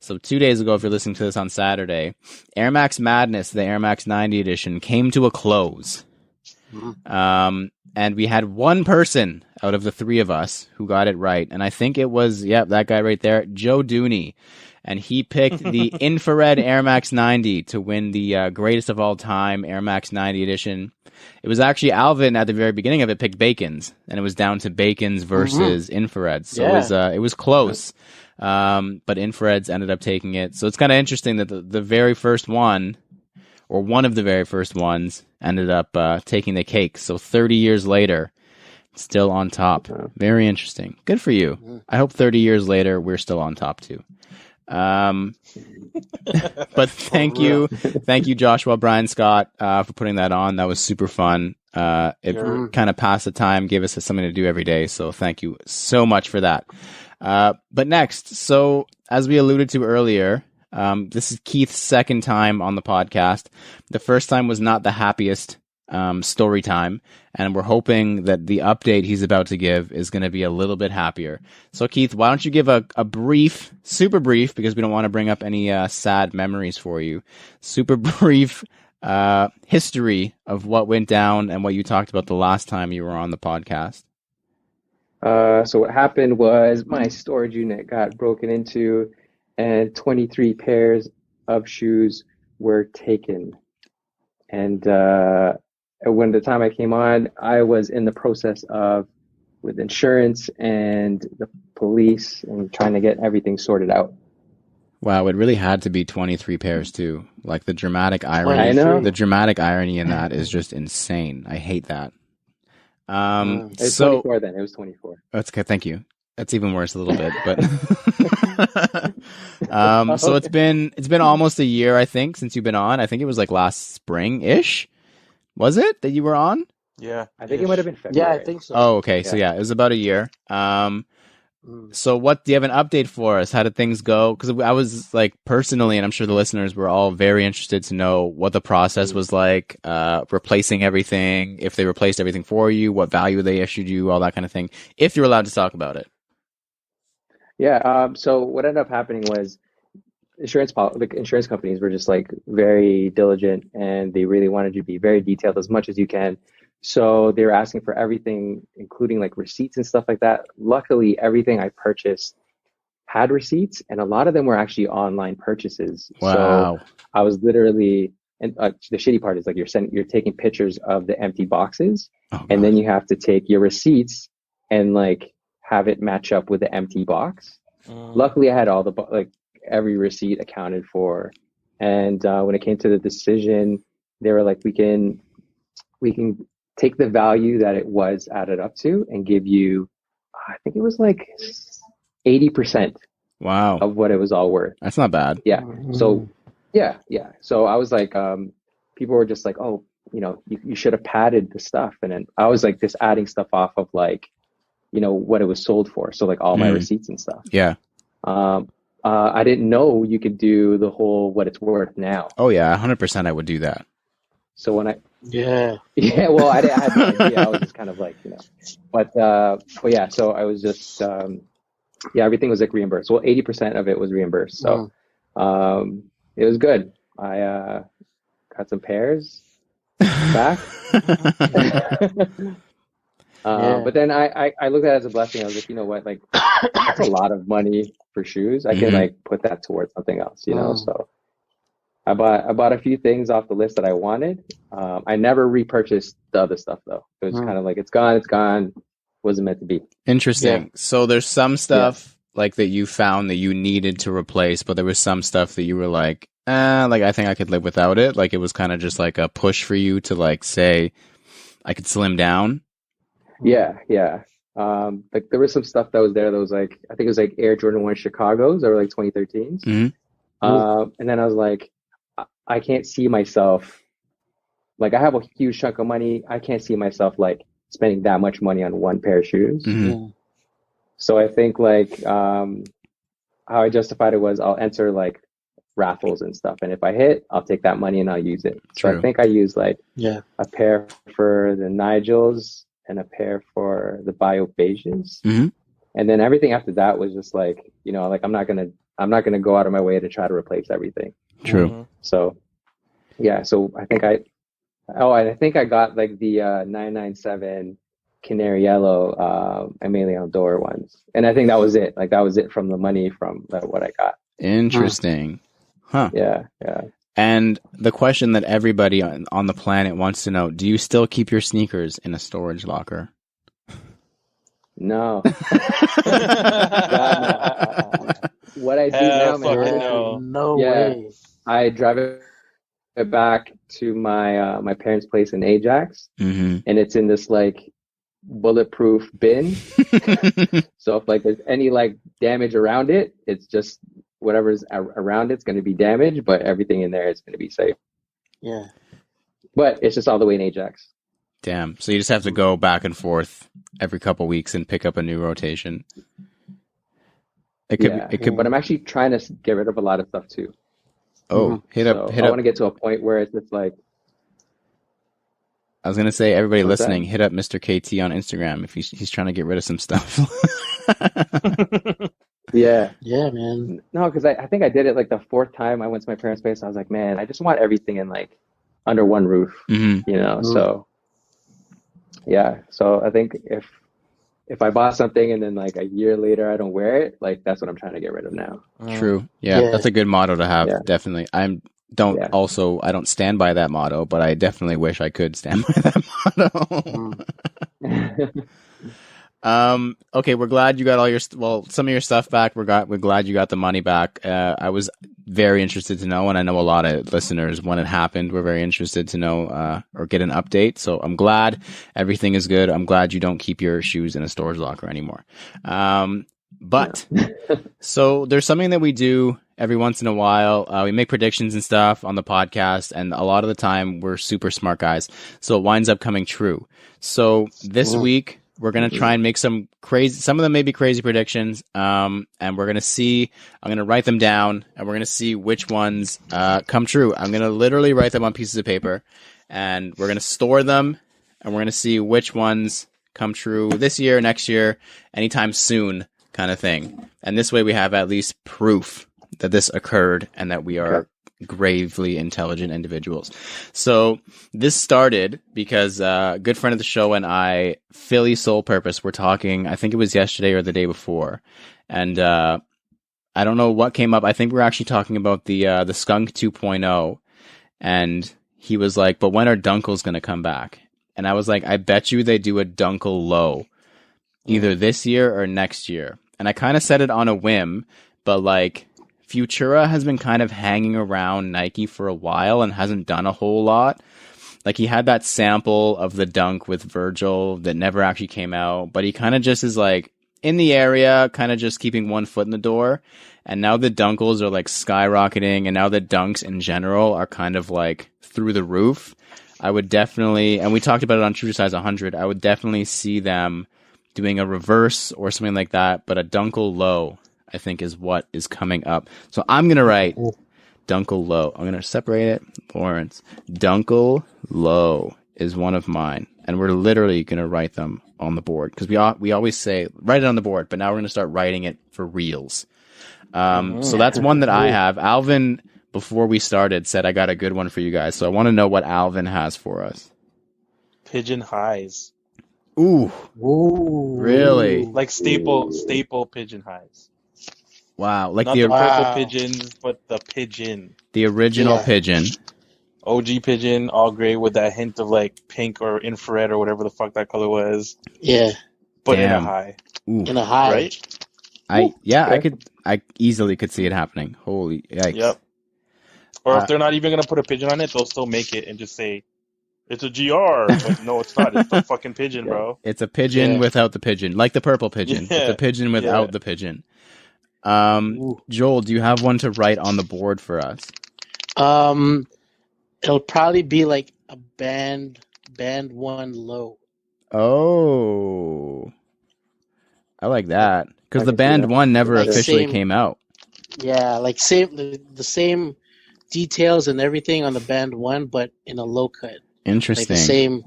B: so 2 days ago, if you're listening to this on Saturday, Air Max Madness, the Air Max 90 edition, came to a close. And we had one person out of the three of us who got it right. And I think it was, that guy right there, Joe Dooney. And he picked the infrared Air Max 90 to win the greatest of all time Air Max 90 edition. It was actually Alvin at the very beginning of it picked Bacon's, and it was down to Bacon's versus infrared. So it was close, but infrareds ended up taking it. So it's kind of interesting that the very first one, or one of the very first ones, ended up taking the cake. So 30 years later, still on top. Very interesting. Good for you. I hope 30 years later we're still on top too. But thank you, Joshua, Brian, Scott, for putting that on. That was super fun. It kind of passed the time, gave us something to do every day. So thank you so much for that. But next, so as we alluded to earlier, this is Keith's second time on the podcast. The first time was not the happiest story time, and we're hoping that the update he's about to give is going to be a little bit happier. So Keith, why don't you give a brief, super brief, because we don't want to bring up any sad memories for you, super brief history of what went down and what you talked about the last time you were on the podcast.
A: So what happened was my storage unit got broken into and 23 pairs of shoes were taken. And when the time I came on, I was in the process with insurance and the police and trying to get everything sorted out.
B: Wow, it really had to be 23 pairs too. Like the dramatic irony,
A: I know.
B: The dramatic irony in that is just insane. I hate that.
A: It was 24 then. It was 24.
B: That's okay. Thank you. That's even worse a little bit, but so it's been almost a year, I think, since you've been on. I think it was like last spring-ish. Was it that you were on?
C: Yeah.
A: I think it might have been February.
D: Yeah, I think so.
B: Oh, okay. Yeah. So it was about a year. So do you have an update for us? How did things go? Because I was like personally, and I'm sure the listeners were all very interested to know what the process was like, replacing everything, if they replaced everything for you, what value they issued you, all that kind of thing, if you're allowed to talk about it.
A: Yeah. So what ended up happening was insurance companies were just like very diligent, and they really wanted you to be very detailed as much as you can. So they were asking for everything, including like receipts and stuff like that. Luckily, everything I purchased had receipts, and a lot of them were actually online purchases.
B: Wow.
A: So I was literally, and the shitty part is like you're taking pictures of the empty boxes, and then you have to take your receipts and like have it match up with the empty box. Luckily, I had all every receipt accounted for, and when it came to the decision, they were like, we can take the value that it was added up to and give you, I think it was like 80%.
B: Wow.
A: Of what it was all worth.
B: That's not bad.
A: Yeah. So yeah. So I was like, people were just like, oh, you should have padded the stuff, and then I was like just adding stuff off of like, what it was sold for. So like all my receipts and stuff.
B: Yeah.
A: I didn't know you could do the whole what it's worth now.
B: Oh yeah, 100% I would do that.
A: So when
B: well,
A: I had no idea. I was just kind of like, but yeah. So I was just, everything was like reimbursed. Well, 80% of it was reimbursed. So, it was good. I got some pairs back. But then I looked at it as a blessing. I was like, you know what, like that's a lot of money for shoes. I can like put that towards something else, So I bought a few things off the list that I wanted. I never repurchased the other stuff though. It was kind of like it's gone. Wasn't meant to be.
B: Interesting. Yeah. So there's some stuff like that you found that you needed to replace, but there was some stuff that you were like I think I could live without it. Like it was kind of just like a push for you to like say I could slim down.
A: Yeah. Like there was some stuff that was there that was like, I think it was like Air Jordan 1 Chicago's that were like 2013s. And then I was like, I can't see myself, like I have a huge chunk of money. I can't see myself like spending that much money on one pair of shoes. So I think like how I justified it was I'll enter like raffles and stuff. And if I hit, I'll take that money and I'll use it. So I think I used like a pair for the Nigels and a pair for the Bio Beiges. And then everything after that was just like, you know, like I'm not gonna go out of my way to try to replace everything.
B: True.
A: So yeah, so I think I got like the 997 Canary Yellow Emilion Dor ones. And I think that was it. Like that was it from the money from what I got.
B: Interesting. Huh.
A: Yeah.
B: And the question that everybody on the planet wants to know, do you still keep your sneakers in a storage locker?
A: No. What I do now, man.
D: No way.
A: I drive it back to my my parents' place in Ajax, and it's in this like bulletproof bin. So if like there's any like damage around it, it's just whatever's around it's going to be damaged, but everything in there is going to be safe.
D: Yeah.
A: But it's just all the way in Ajax.
B: Damn. So you just have to go back and forth every couple weeks and pick up a new rotation. It could,
A: but I'm actually trying to get rid of a lot of stuff too.
B: Oh, hit up.
A: I want to get to a point where it's just like.
B: I was gonna say, everybody listening, hit up Mr. KT on Instagram if he's trying to get rid of some stuff.
A: Yeah,
D: man.
A: No, because I think I did it like the fourth time I went to my parents' place. I was like, man, I just want everything in like under one roof, you know. So yeah, so I think if I bought something and then like a year later I don't wear it, like that's what I'm trying to get rid of now.
B: True. Yeah, that's a good motto to have. Yeah. Definitely. I don't stand by that motto, but I definitely wish I could stand by that motto. Okay, we're glad you got some of your stuff back. We're glad you got the money back. I was very interested to know, and I know a lot of listeners, when it happened, were very interested to know or get an update. So I'm glad everything is good. I'm glad you don't keep your shoes in a storage locker anymore. So there's something that we do every once in a while. We make predictions and stuff on the podcast, and a lot of the time we're super smart guys, so it winds up coming true. So this week we're going to try and make some of them may be crazy predictions, and we're going to see, I'm going to write them down, and we're going to see which ones come true. I'm going to literally write them on pieces of paper, and we're going to store them, and we're going to see which ones come true this year, next year, anytime soon, kind of thing. And this way we have at least proof that this occurred and that we are gravely intelligent individuals. So this started because a good friend of the show and I, Philly Soul Purpose, were talking, I think it was yesterday or the day before. And I don't know what came up. I think we're actually talking about the Skunk 2.0. And he was like, but when are Dunkles going to come back? And I was like, I bet you they do a Dunkel low either this year or next year. And I kind of said it on a whim, but like Futura has been kind of hanging around Nike for a while and hasn't done a whole lot. Like he had that sample of the Dunk with Virgil that never actually came out, but he kind of just is like in the area, kind of just keeping one foot in the door. And now the Dunkles are like skyrocketing, and now the Dunks in general are kind of like through the roof. I would definitely, and we talked about it on True to Size 100, I would definitely see them doing a reverse or something like that, but a Dunkel low, I think, is what is coming up. So I'm going to write Dunkel low. I'm going to separate it. Lawrence. Dunkel low is one of mine. And we're literally going to write them on the board. Because we always say, write it on the board, but now we're going to start writing it for reals. So that's one that I have. Alvin, before we started, said I got a good one for you guys. So I want to know what Alvin has for us.
C: Pigeon highs.
B: Ooh. Really?
C: Like staple pigeon highs.
B: Wow. Like
C: not the purple pigeons, but the pigeon.
B: The original pigeon.
C: OG pigeon, all gray with that hint of like pink or infrared or whatever the fuck that color was.
D: Yeah.
C: But in a high.
B: Ooh.
D: In a high.
C: Right?
B: I easily could see it happening. Holy yikes.
C: Yep. Or if they're not even going to put a pigeon on it, they'll still make it and just say It's a GR. But no, it's not. It's the fucking pigeon, bro.
B: It's a pigeon without the pigeon, like the purple pigeon.
C: Yeah.
B: It's a pigeon without the pigeon.
D: Ooh.
B: Joel, do you have one to write on the board for us?
D: It'll probably be like a band one low.
B: Oh, I like that because
A: I
B: the
A: can see
B: band
A: that.
B: one never
D: Like
B: officially
D: same-
B: came out.
D: Yeah, like the same details and everything on the band one, but in a low cut. Like
B: Interesting.
D: the same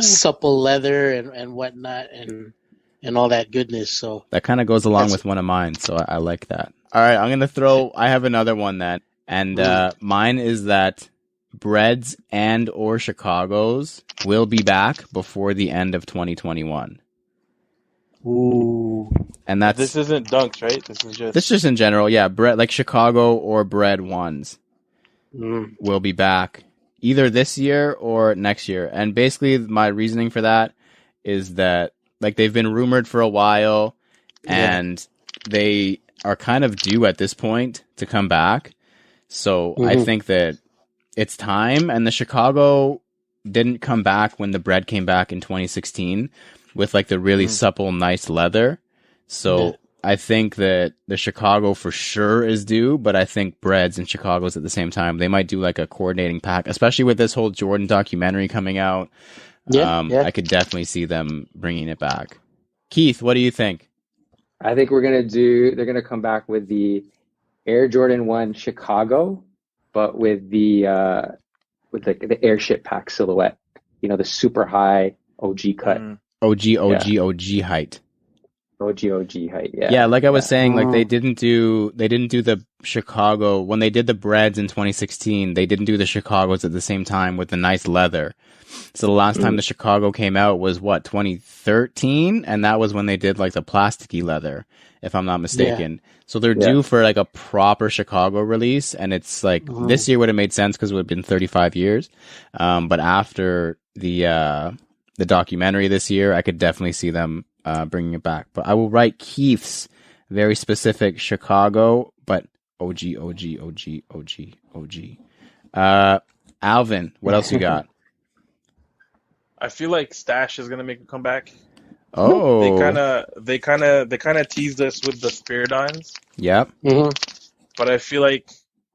D: supple leather and whatnot and all that goodness. So
B: That kind of goes along with one of mine, so I like that. All right, I'm gonna throw. I have another one then, and mine is that Breads and or Chicago's will be back before the end of 2021.
D: ooh,
B: And that's
C: This isn't dunks, right? This is
B: just in general. Yeah, bread like Chicago or Bread ones will be back either this year or next year. And basically, my reasoning for that is that like they've been rumored for a while, and they are kind of due at this point to come back. So I think that it's time. And the Chicago didn't come back when the Bread came back in 2016 with like the really supple, nice leather. So I think that the Chicago for sure is due, but I think Breads and Chicago's at the same time. They might do like a coordinating pack, especially with this whole Jordan documentary coming out. I could definitely see them bringing it back. Keith, what do you think?
A: I think they're gonna come back with the Air Jordan 1 Chicago, but with the airship pack silhouette. You know, the super high OG cut.
B: OG height.
A: OG height. Yeah.
B: Yeah, like I was saying, like they didn't do the Chicago when they did the Breads in 2016. They didn't do the Chicagos at the same time with the nice leather. So the last time the Chicago came out was 2013, and that was when they did like the plasticky leather, if I'm not mistaken. So they're due for like a proper Chicago release, and it's like this year would have made sense because it would have been 35 years. But after the documentary this year, I could definitely see them bringing it back. But I will write Keith's very specific Chicago, but OG. Alvin, what else you got?
C: I feel like Stash is gonna make a comeback.
B: Oh,
C: They kind of teased us with the Spiridons,
B: yep.
C: but I feel like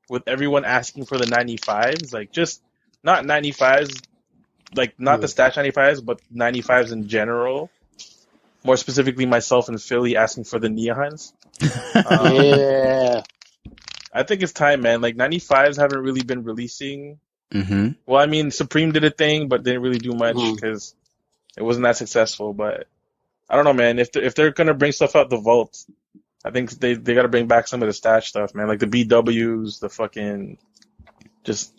C: with everyone asking for the 95s, like just not 95s, like not the Stash 95s, but 95s in general. More specifically, myself and Philly asking for the Neons. I think it's time, man. Like 95s haven't really been releasing. Well, I mean, Supreme did a thing, but didn't really do much because it wasn't that successful. But I don't know, man. If they're gonna bring stuff out the vault, I think they gotta bring back some of the Stash stuff, man. Like the BWs, the fucking just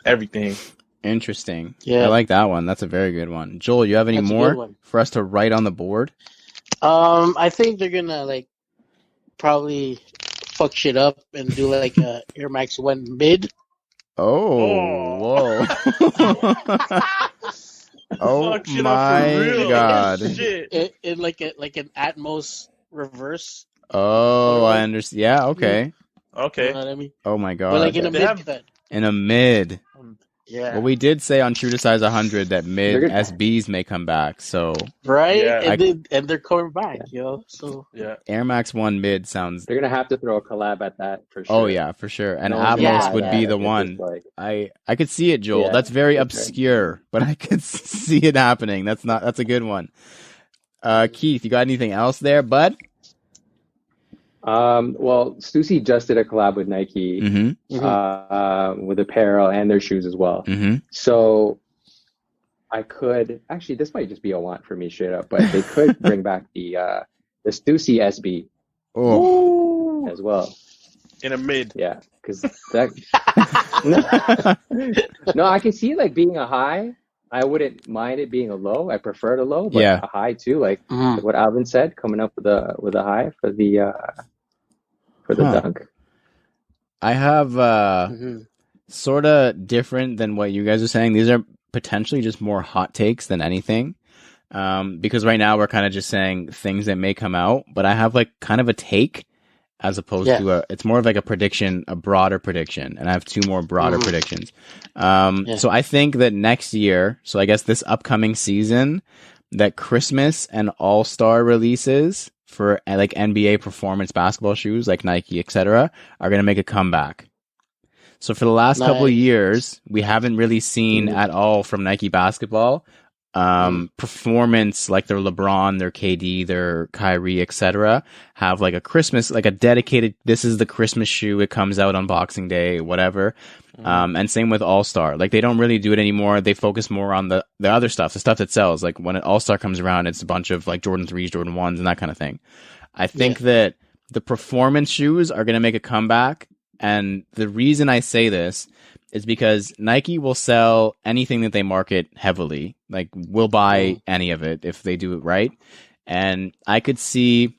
C: everything.
B: Interesting.
D: Yeah.
B: I like that one. That's a very good one. Joel, you have any
D: That's a
B: more
D: good one.
B: for us to write on the board?
D: I think they're gonna like probably fuck shit up and do like a Air Max 1 mid.
B: Oh, whoa. Oh
C: Fuck shit up for
B: my
C: real.
B: God.
C: Shit.
D: In like an Atmos reverse.
B: Oh, I understand. Yeah, okay.
C: Okay.
D: You know what I mean?
B: Oh my God.
D: But like in a
C: They
D: mid
C: have-
D: cut.
B: In a mid.
D: Yeah.
B: Well, we did say on True to Size 100 that mid
A: They're gonna-
B: SBs may come back. So
D: Right?
C: Yeah.
D: And they're coming back, yo. So
C: Yeah.
B: Air Max 1 mid sounds.
A: They're gonna have to throw a collab at that for sure.
B: Oh yeah, for sure. And
A: No one's gonna
B: Atmos
A: buy
B: would
A: that.
B: be the
A: It's
B: one.
A: just like-
B: I could see it, Joel.
A: Yeah,
B: That's very
A: that's right.
B: obscure, but I could see it happening. That's a good one. Keith, you got anything else there, bud?
A: Well, Stussy just did a collab with Nike, with apparel and their shoes as well. So I could actually, this might just be a want for me straight up, but they could bring back the Stussy SB as well.
C: In a mid.
A: Yeah, because that no, I can see it like being a high. I wouldn't mind it being a low. I prefer it a low, but
B: Yeah.
A: a high too. Like what Alvin said, coming up with a high for the dunk.
B: I have sort of different than what you guys are saying. These are potentially just more hot takes than anything. Because right now we're kind of just saying things that may come out, but I have like kind of a take, as opposed to it's more of like a prediction, a broader prediction. And I have two more broader predictions. So I think that next year, so I guess this upcoming season, that Christmas and All-Star releases for like NBA performance basketball shoes like Nike, etc., are going to make a comeback. So for the last couple of years, we haven't really seen at all from Nike basketball performance like their LeBron, their KD, their Kyrie, etc. have like a Christmas, like a dedicated, this is the Christmas shoe. It comes out on Boxing Day, whatever. And same with All-Star. Like they don't really do it anymore. They focus more on the other stuff, the stuff that sells. Like when an All-Star comes around, it's a bunch of like Jordan 3s, Jordan 1s, and that kind of thing. I think that the performance shoes are going to make a comeback. And the reason I say this is because Nike will sell anything that they market heavily. Like we'll buy any of it if they do it right. And I could see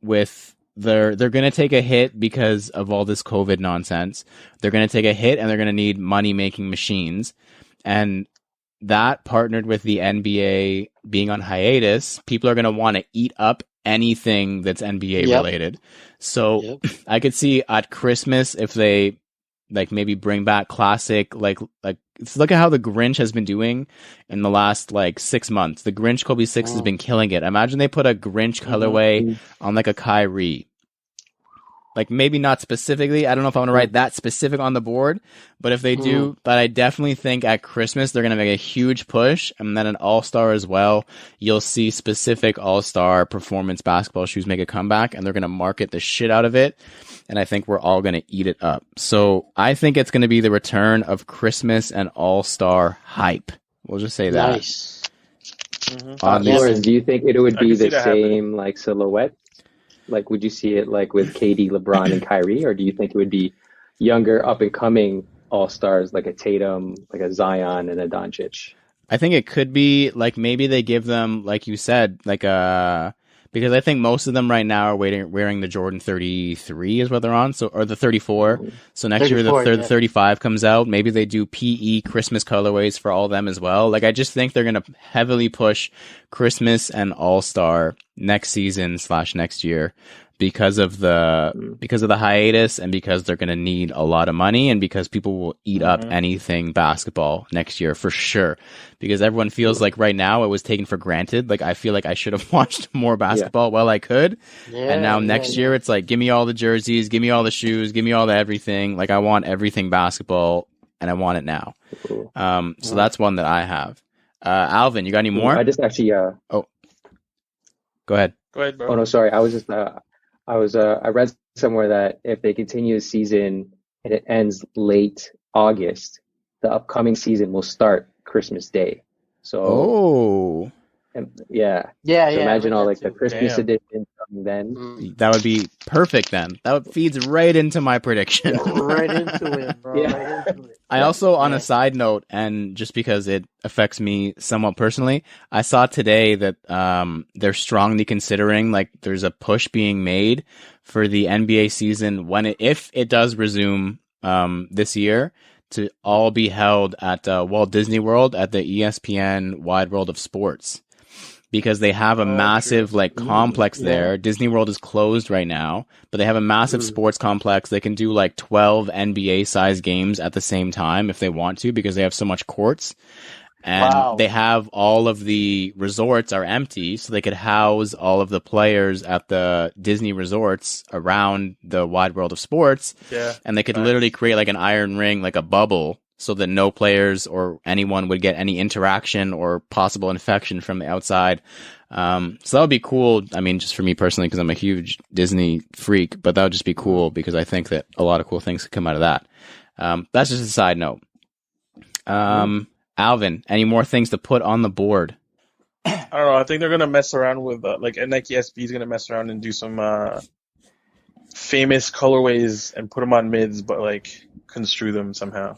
B: with they're going to take a hit because of all this COVID nonsense. They're going to take a hit and they're going to need money making machines. And that partnered with the NBA being on hiatus, people are going to want to eat up anything that's NBA related. So I could see at Christmas if they like maybe bring back classic like look at how the Grinch has been doing in the last like 6 months. The Grinch Kobe 6 has been killing it. Imagine they put a Grinch colorway on like a Kyrie. Like maybe not specifically. I don't know if I want to write that specific on the board, but if they do, but I definitely think at Christmas they're going to make a huge push, and then an All-Star as well. You'll see specific All-Star performance basketball shoes make a comeback, and they're going to market the shit out of it, and I think we're all going to eat it up. So I think it's going to be the return of Christmas and All-Star hype. We'll just say that.
D: Nice.
A: Lawrence, do you think it would be the same like silhouette? Like, would you see it like with KD, LeBron, and Kyrie, or do you think it would be younger, up and coming all stars like a Tatum, like a Zion, and a Doncic?
B: I think it could be like maybe they give them, like you said, like because I think most of them right now are wearing the Jordan 33 is what they're on, so or the 34. So next year the 35 comes out. Maybe they do PE Christmas colorways for all of them as well. Like I just think they're gonna heavily push Christmas and All-Star next season / next year because of the hiatus, and because they're going to need a lot of money, and because people will eat up anything basketball next year for sure, because everyone feels like right now it was taken for granted. Like I feel like I should have watched more basketball while I could, and now next year it's like, give me all the jerseys, give me all the shoes, give me all the everything. Like I want everything basketball, and I want it now. So that's one that I have. Alvin, you got any more?
A: I just actually
B: go ahead.
C: Go ahead, bro.
A: Oh no, sorry. I read somewhere that if they continue the season and it ends late August, the upcoming season will start Christmas Day. So, imagine all like the Christmas edition coming then.
B: That would be perfect then. That feeds right into my prediction.
D: Right into it, bro.
A: Yeah.
D: Right into it.
B: I also, on a side note, and just because it affects me somewhat personally, I saw today that they're strongly considering, like, there's a push being made for the NBA season if it does resume this year, to all be held at Walt Disney World at the ESPN Wide World of Sports. Because they have a massive complex there. Disney World is closed right now, but they have a massive sports complex. They can do like 12 NBA size games at the same time if they want to, because they have so much courts. And they have all of the resorts are empty, so they could house all of the players at the Disney resorts around the Wide World of Sports. Yeah. And they could literally create like an iron ring, like a bubble, so that no players or anyone would get any interaction or possible infection from the outside. So that would be cool. I mean, just for me personally, because I'm a huge Disney freak, but that would just be cool because I think that a lot of cool things could come out of that. That's just a side note. Alvin, any more things to put on the board?
C: I don't know. I think they're going to mess around with, Nike SB is going to mess around and do some famous colorways and put them on mids, but construe them somehow.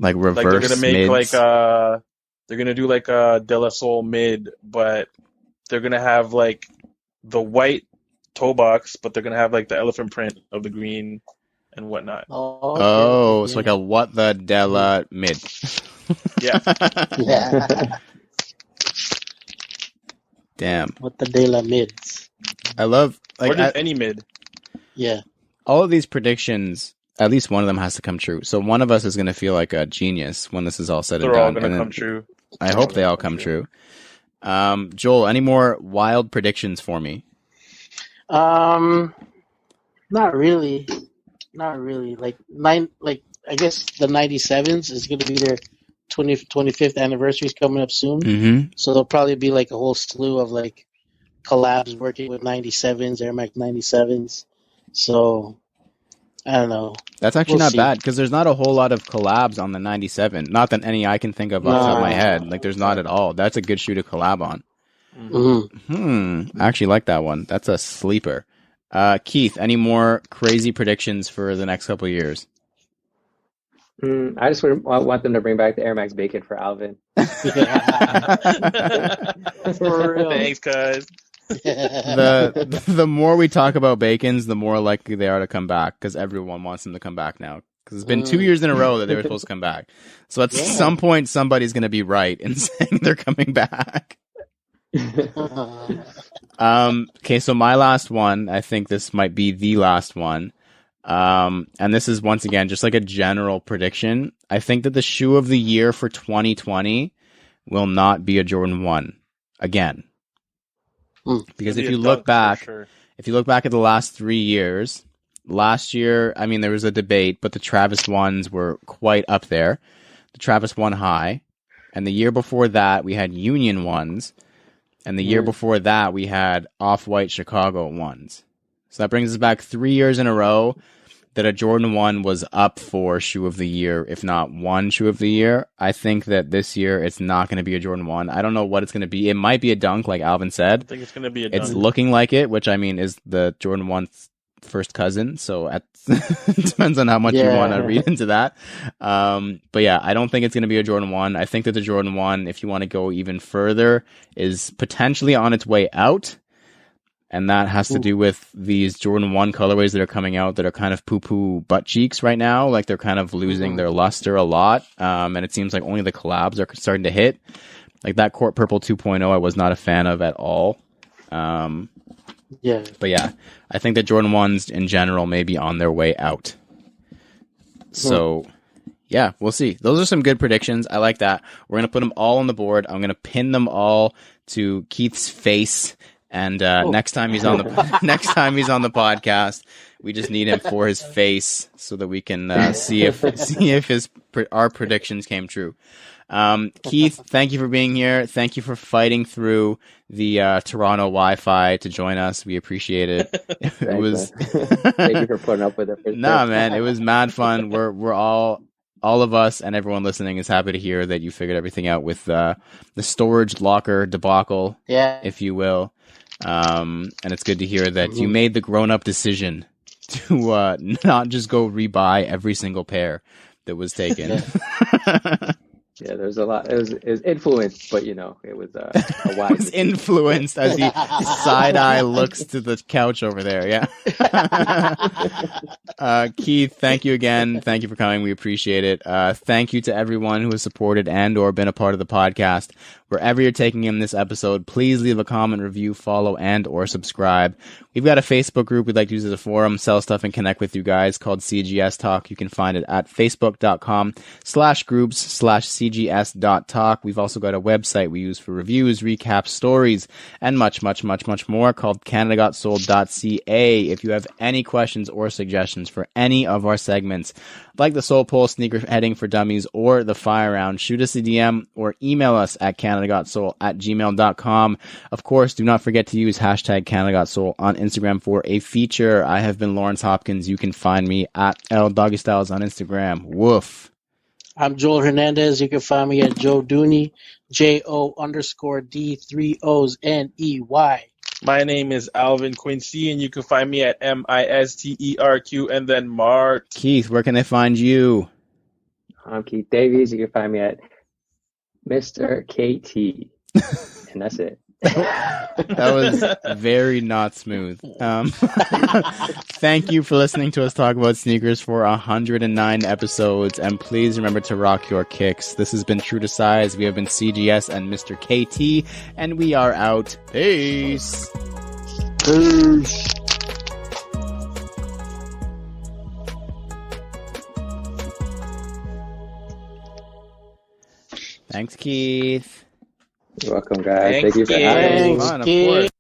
B: Like reverse
C: they're gonna make
B: mids.
C: they're gonna do like a De La Soul mid, but they're gonna have the white toe box, but they're gonna have the elephant print of the green and whatnot.
B: So like a what the Della mid.
C: Yeah.
D: Yeah.
B: Damn.
D: What the Dela mids.
B: I love
C: or just any mid.
D: Yeah.
B: All of these predictions, at least one of them has to come true. So one of us is going to feel like a genius when this is all said and
C: They're all
B: done.
C: gonna
B: And
C: come true.
B: I hope they all come true. Joel, any more wild predictions for me?
D: Not really. Not really. Like I guess the 97s is going to be their 25th anniversary is coming up soon.
B: Mm-hmm.
D: So there'll probably be like a whole slew of like collabs working with 97s, Air Max 97s. So I don't know.
B: That's actually not bad because there's not a whole lot of collabs on the 97. Not that any I can think of off the top of my head. Like there's not at all. That's a good shoe to collab on.
D: Mm-hmm.
B: I actually like that one. That's a sleeper. Keith, any more crazy predictions for the next couple of years?
A: I just want them to bring back the Air Max Bacon for Alvin.
D: For real.
C: Thanks, guys.
B: The more we talk about Bacons, the more likely they are to come back because everyone wants them to come back now. Because it's been 2 years in a row that they were supposed to come back. So at some point, somebody's going to be right in saying they're coming back. Okay, so my last one, I think this might be the last one. And this is once again just like a general prediction. I think that the shoe of the year for 2020 will not be a Jordan 1 again. Because if you look back, if you look back at the last 3 years, last year, I mean, there was a debate, but the Travis 1s were quite up there. The Travis 1 high. And the year before that, we had Union 1s. And the year before that, we had Off-White Chicago 1s. So that brings us back 3 years in a row that a Jordan 1 was up for shoe of the year, if not one shoe of the year. I think that this year it's not going to be a Jordan 1. I don't know what it's going to be. It might be a dunk, like Alvin said.
C: I think it's going to be a dunk.
B: It's looking like it, which I mean is the Jordan 1's first cousin. So it depends on how much you want to read into that. But yeah, I don't think it's going to be a Jordan 1. I think that the Jordan 1, if you want to go even further, is potentially on its way out. And that has to do with these Jordan 1 colorways that are coming out that are kind of poo-poo butt cheeks right now. Like they're kind of losing their luster a lot. And it seems like only the collabs are starting to hit. Like that Court Purple 2.0 I was not a fan of at all. But yeah, I think that Jordan 1s in general may be on their way out. So yeah, we'll see. Those are some good predictions. I like that. We're going to put them all on the board. I'm going to pin them all to Keith's face. And next time he's on the podcast, we just need him for his face so that we can see if our predictions came true. Keith, thank you for being here. Thank you for fighting through the Toronto Wi-Fi to join us. We appreciate it. It was
A: thank you for putting up with it.
B: Nah, man, it was mad fun. We're all of us and everyone listening is happy to hear that you figured everything out with the storage locker debacle, if you will. And it's good to hear that you made the grown-up decision to not just go rebuy every single pair that was taken.
A: Yeah, there's a lot. It was influenced, but it was a wise.
B: It was influenced as he side eye looks to the couch over there. Yeah. Keith, thank you again. Thank you for coming. We appreciate it. Thank you to everyone who has supported and or been a part of the podcast. Wherever you're taking in this episode, please leave a comment, review, follow, and or subscribe. We've got a Facebook group we'd like to use as a forum, sell stuff, and connect with you guys called CGS Talk. You can find it at facebook.com/groups/CGS.talk. We've also got a website we use for reviews, recaps, stories, and much, much, much, much more called CanadaGotSold.ca. If you have any questions or suggestions for any of our segments, like the Soul Pole Sneaker Heading for Dummies or the Fire Round, shoot us a DM or email us at CanadaGotSoul@gmail.com. Of course, do not forget to use hashtag CanadaGotSoul on Instagram for a feature. I have been Lawrence Hopkins. You can find me at LDoggyStyles on Instagram. Woof.
D: I'm Joel Hernandez. You can find me at Joe Dooney, JO_D3OsNEY.
C: My name is Alvin Quincy, and you can find me at MISTERQ and then Mart.
B: Keith, where can they find you?
A: I'm Keith Davies. You can find me at Mr. KT. And that's it.
B: That was very not smooth. Thank you for listening to us talk about sneakers for 109 episodes, and please remember to rock your kicks. This has been True to Size. We have been CGS and Mr. KT, and we are out. Peace.
D: Peace.
B: Thanks, Keith.
A: You're welcome, guys.
C: Thanks,
A: Thank you for having me.
C: Keith.
B: Fun, of course.